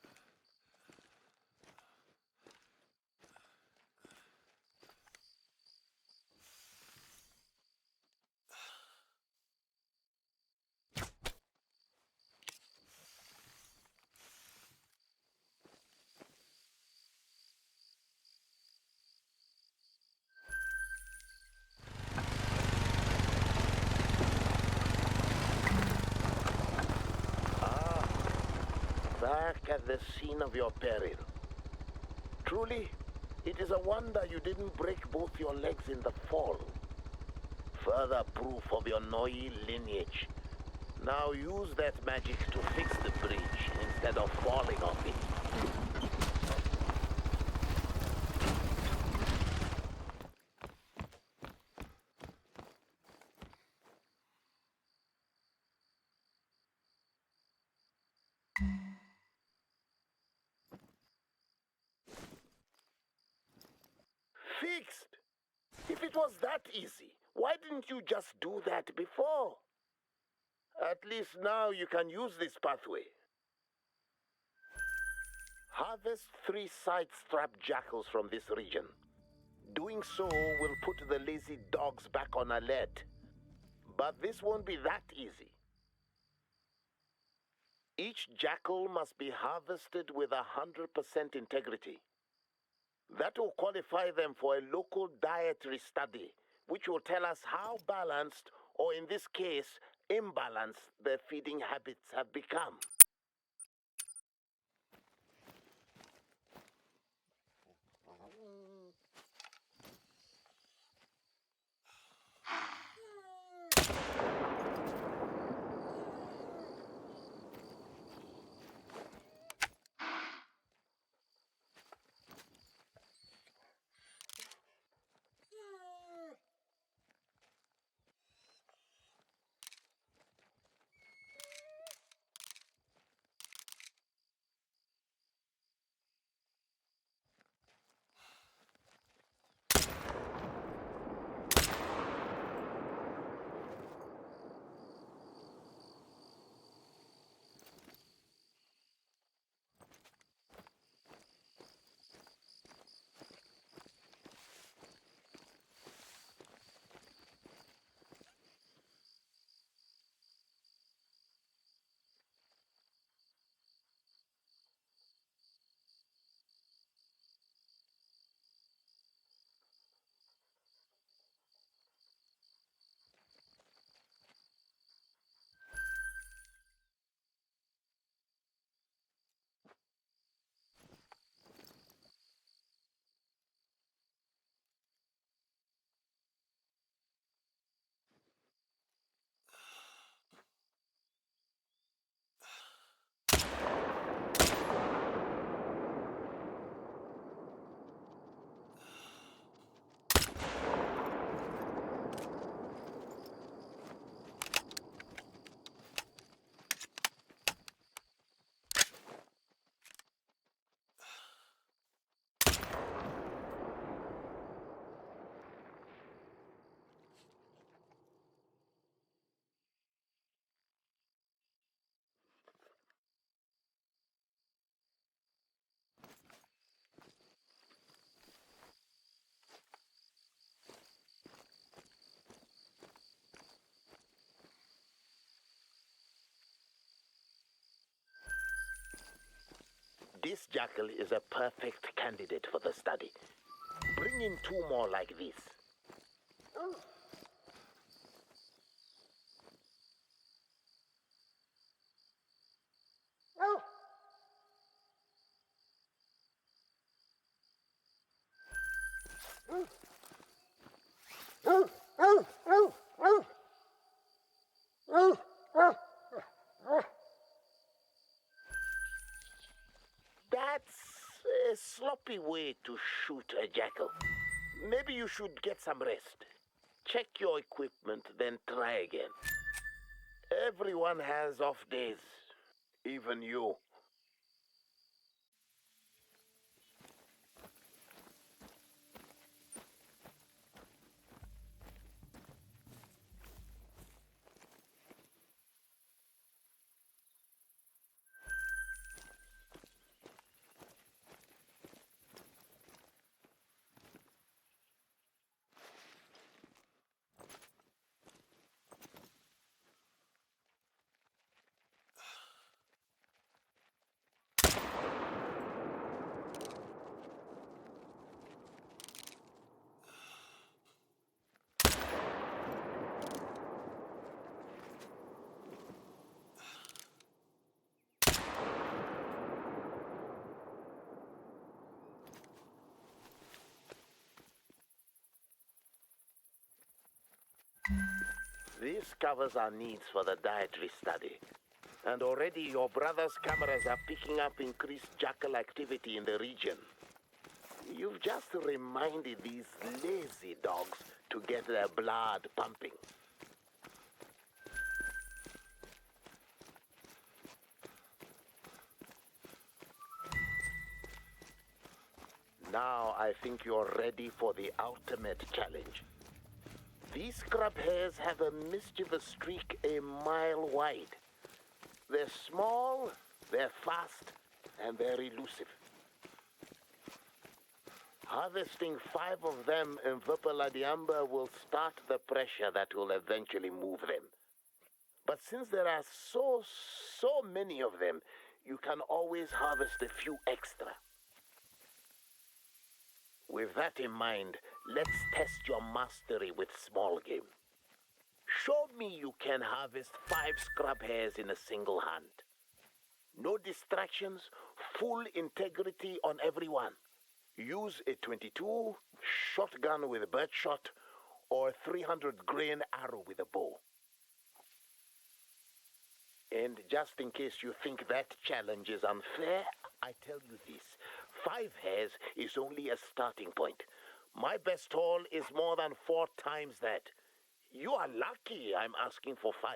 Back at the scene of your peril. Truly, it is a wonder you didn't break both your legs in the fall. Further proof of your Noi lineage. Now use that magic to fix the bridge instead of falling off it. Fixed? If it was that easy, why didn't you just do that before? At least now you can use this pathway. Harvest 3 side-strapped jackals from this region. Doing so will put the lazy dogs back on alert. But this won't be that easy. Each jackal must be harvested with 100% integrity. That will qualify them for a local dietary study, which will tell us how balanced, or in this case, imbalanced, their feeding habits have become. This jackal is a perfect candidate for the study. Bring in 2 more like this. That's a sloppy way to shoot a jackal. Maybe you should get some rest. Check your equipment, then try again. Everyone has off days, even you. This covers our needs for the dietary study. And already your brother's cameras are picking up increased jackal activity in the region. You've just reminded these lazy dogs to get their blood pumping. Now I think you're ready for the ultimate challenge. These scrub hares have a mischievous streak a mile wide. They're small, they're fast, and they're elusive. Harvesting 5 of them in Vurhonga will start the pressure that will eventually move them. But since there are so many of them, you can always harvest a few extra. With that in mind, let's test your mastery with small game. Show me you can harvest 5 scrub hairs in a single hand. No distractions, full integrity on everyone. Use a 22, shotgun with birdshot, or a 300-grain arrow with a bow. And just in case you think that challenge is unfair, I tell you this. 5 hairs is only a starting point. My best haul is more than 4 times that. You are lucky I'm asking for 5.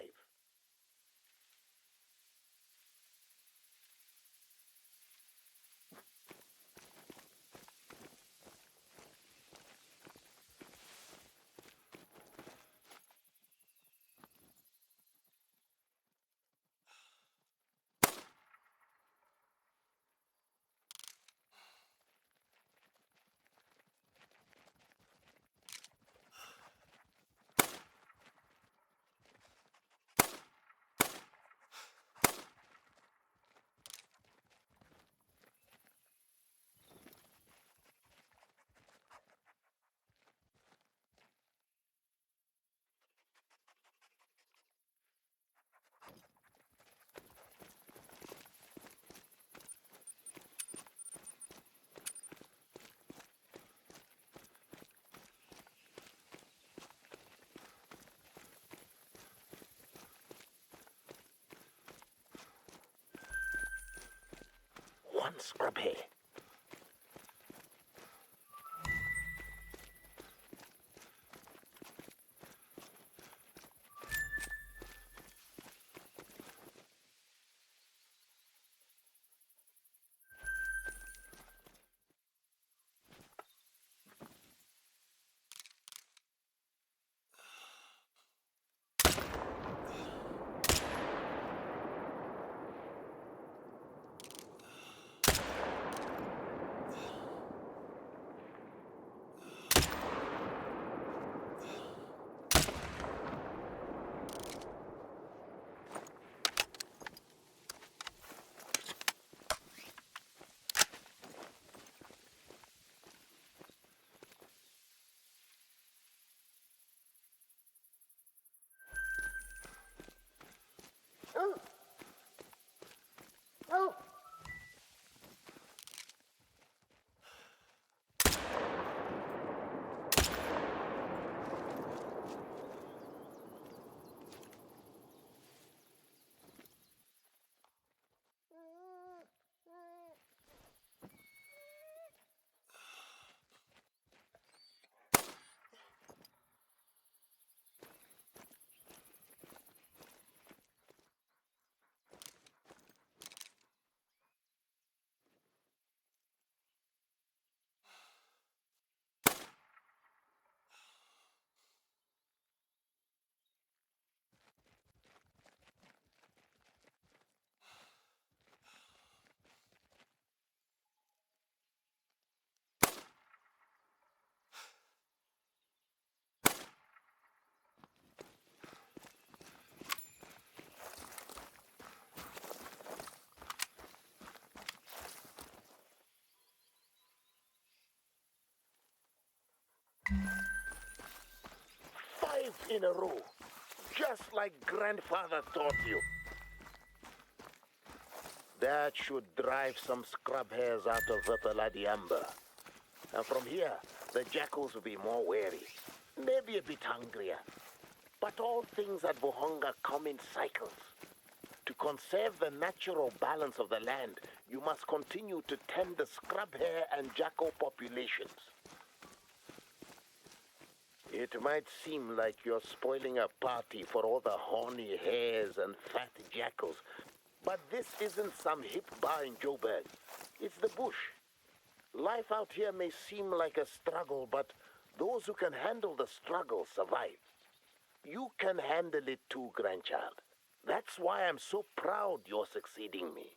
One scrub hair. 5 in a row, just like grandfather taught you. That should drive some scrub hairs out of Verpaladiamba. And from here, the jackals will be more wary, maybe a bit hungrier. But all things at Vurhonga come in cycles. To conserve the natural balance of the land, you must continue to tend the scrub hare and jackal populations. It might seem like you're spoiling a party for all the horny hares and fat jackals, but this isn't some hip bar in Joburg. It's the bush. Life out here may seem like a struggle, but those who can handle the struggle survive. You can handle it too, grandchild. That's why I'm so proud you're succeeding me.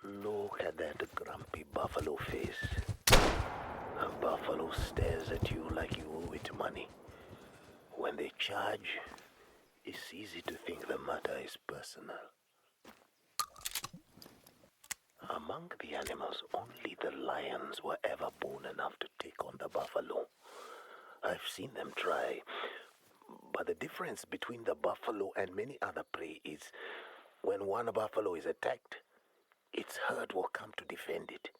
Look at that grumpy buffalo face. A buffalo stares at you like you owe it money. When they charge, it's easy to think the matter is personal. Among the animals, only the lions were ever born enough to take on the buffalo. I've seen them try, but the difference between the buffalo and many other prey is when one buffalo is attacked, its herd will come to defend it.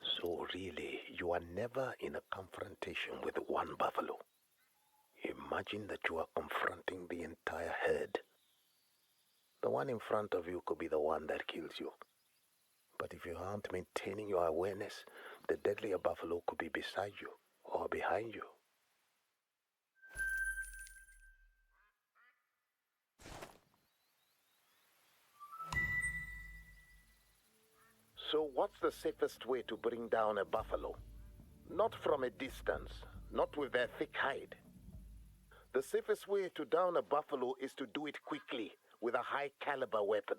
So really, you are never in a confrontation with one buffalo. Imagine that you are confronting the entire herd. The one in front of you could be the one that kills you. But if you aren't maintaining your awareness, the deadlier buffalo could be beside you or behind you. So what's the safest way to bring down a buffalo? Not from a distance, not with their thick hide. The safest way to down a buffalo is to do it quickly with a high caliber weapon.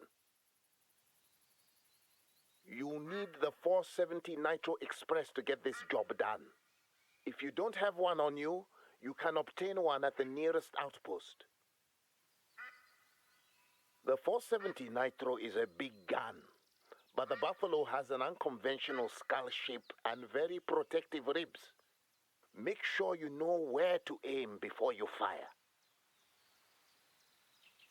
You need the 470 Nitro Express to get this job done. If you don't have one on you, you can obtain one at the nearest outpost. The 470 Nitro is a big gun, but the buffalo has an unconventional skull shape and very protective ribs. Make sure you know where to aim before you fire.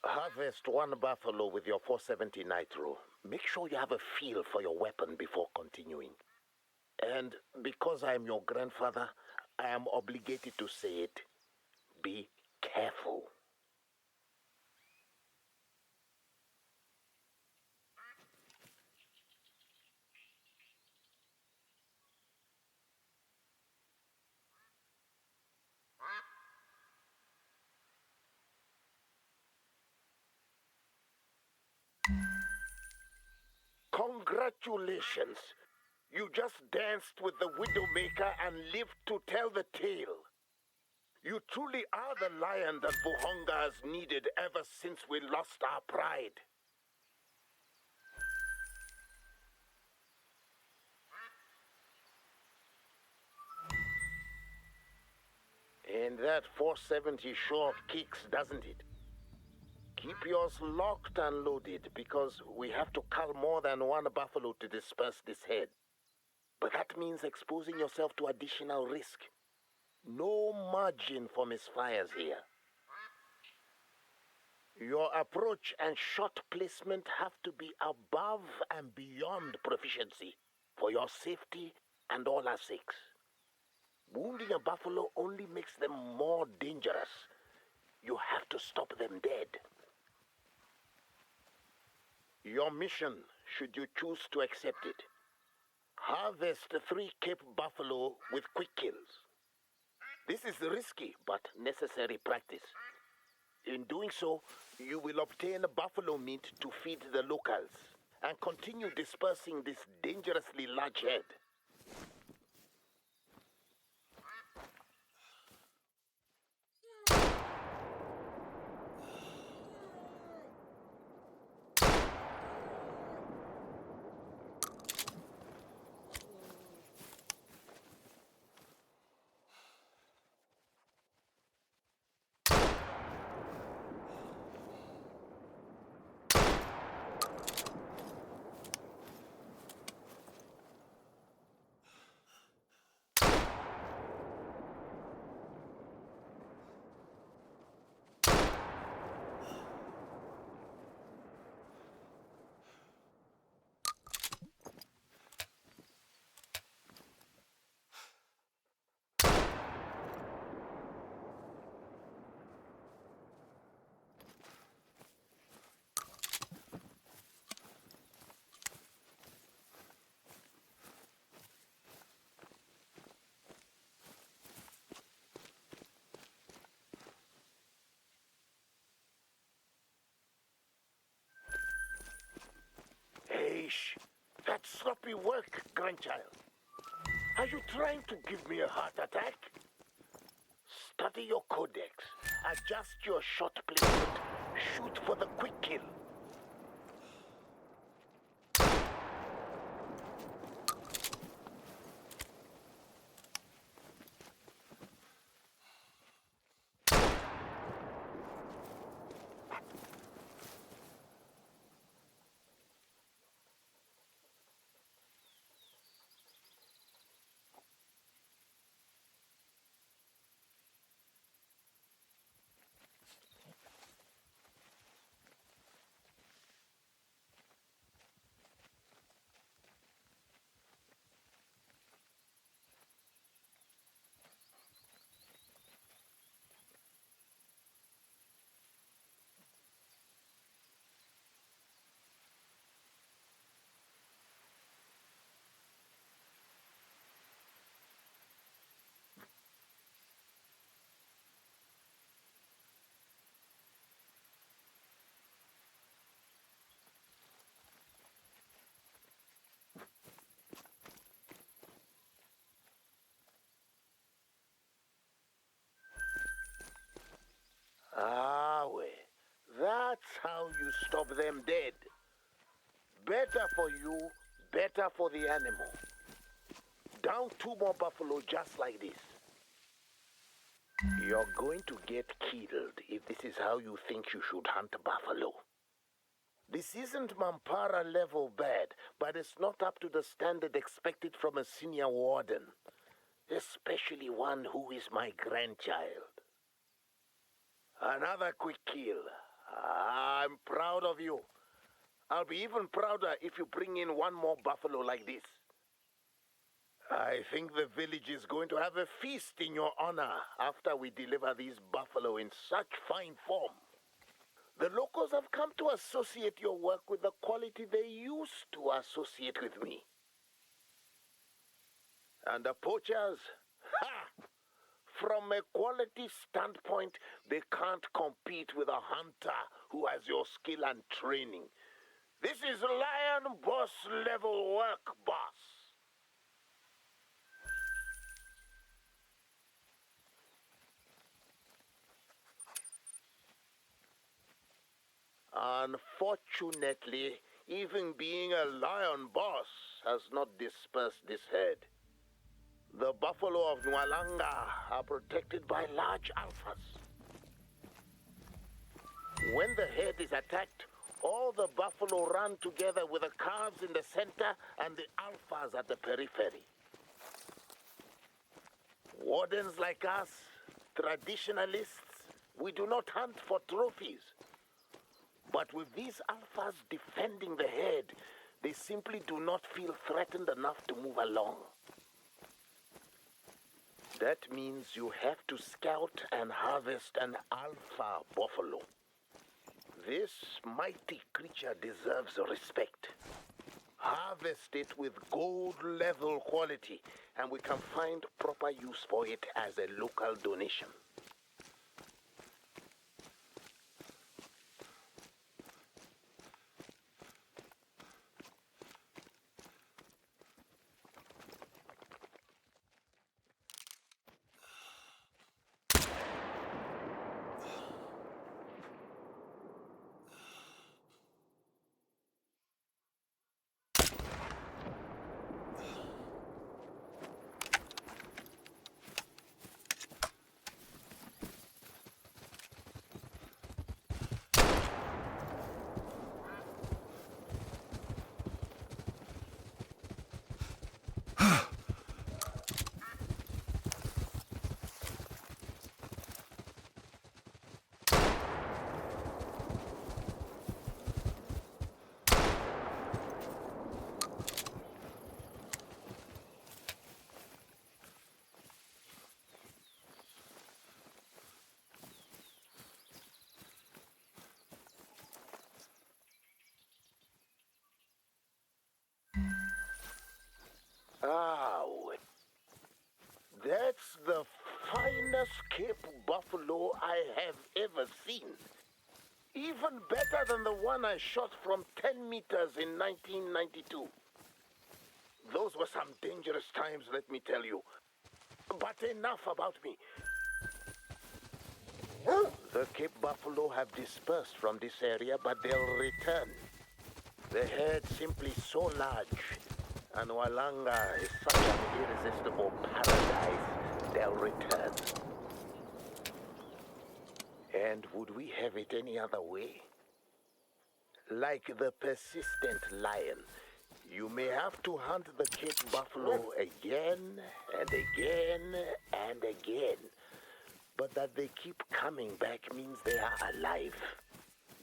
Harvest one buffalo with your 470 Nitro. Make sure you have a feel for your weapon before continuing. And because I'm your grandfather, I am obligated to say it. Be careful. Congratulations! You just danced with the Widowmaker and lived to tell the tale. You truly are the lion that Vurhonga has needed ever since we lost our pride. And that 470 sure kicks, doesn't it? Keep yours locked and loaded, because we have to cull more than one buffalo to disperse this head. But that means exposing yourself to additional risk. No margin for misfires here. Your approach and shot placement have to be above and beyond proficiency for your safety and all our sakes. Wounding a buffalo only makes them more dangerous. You have to stop them dead. Your mission, should you choose to accept it, harvest 3 Cape buffalo with quick kills. This is risky but necessary practice. In doing so, you will obtain buffalo meat to feed the locals. and continue dispersing this dangerously large head. Shh. That's sloppy work, grandchild. Are you trying to give me a heart attack? Study your codex. Adjust your shot placement. Shoot for the quick kill. Well, that's how you stop them dead. Better for you, better for the animal. Down 2 more buffalo just like this. You're going to get killed if this is how you think you should hunt buffalo. This isn't Mampara level bad, but it's not up to the standard expected from a senior warden. Especially one who is my grandchild. Another quick kill. I'm proud of you. I'll be even prouder if you bring in 1 more buffalo like this. I think the village is going to have a feast in your honor after we deliver these buffalo in such fine form. The locals have come to associate your work with the quality they used to associate with me. And the poachers, from a quality standpoint, they can't compete with a hunter who has your skill and training. This is lion boss level work, boss. Unfortunately, even being a lion boss has not dispersed this herd. The buffalo of Nwalanga are protected by large alphas. When the herd is attacked, all the buffalo run together with the calves in the center and the alphas at the periphery. Wardens like us, traditionalists, we do not hunt for trophies. But with these alphas defending the herd, they simply do not feel threatened enough to move along. That means you have to scout and harvest an alpha buffalo. This mighty creature deserves respect. Harvest it with gold-level quality, and we can find proper use for it as a local donation. buffalo I have ever seen. Even better than the one I shot from 10 meters in 1992. Those were some dangerous times, let me tell you. But enough about me. The Cape Buffalo have dispersed from this area, but they'll return. The herd simply so large, and Walanga is such an irresistible paradise, they'll return. And would we have it any other way? Like the persistent lion, you may have to hunt the Cape Buffalo again and again and again. But that they keep coming back means they are alive.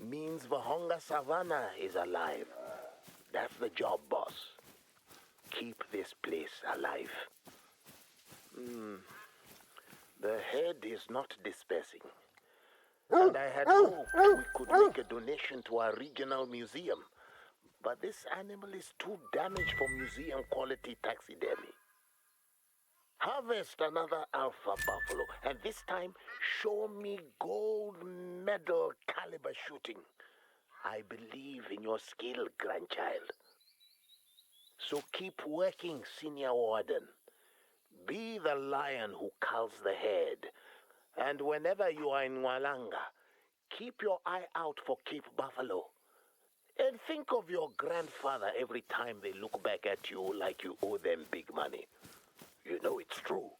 Means Vurhonga Savanna is alive. That's the job, boss. Keep this place alive. The head is not dispersing. And I had hoped we could make a donation to our regional museum. But this animal is too damaged for museum quality taxidermy. Harvest another alpha buffalo, and this time show me gold medal caliber shooting. I believe in your skill, grandchild. So keep working, Senior Warden. Be the lion who culls the head. And whenever you are in Walanga, keep your eye out for Cape Buffalo. And think of your grandfather every time they look back at you like you owe them big money. You know it's true.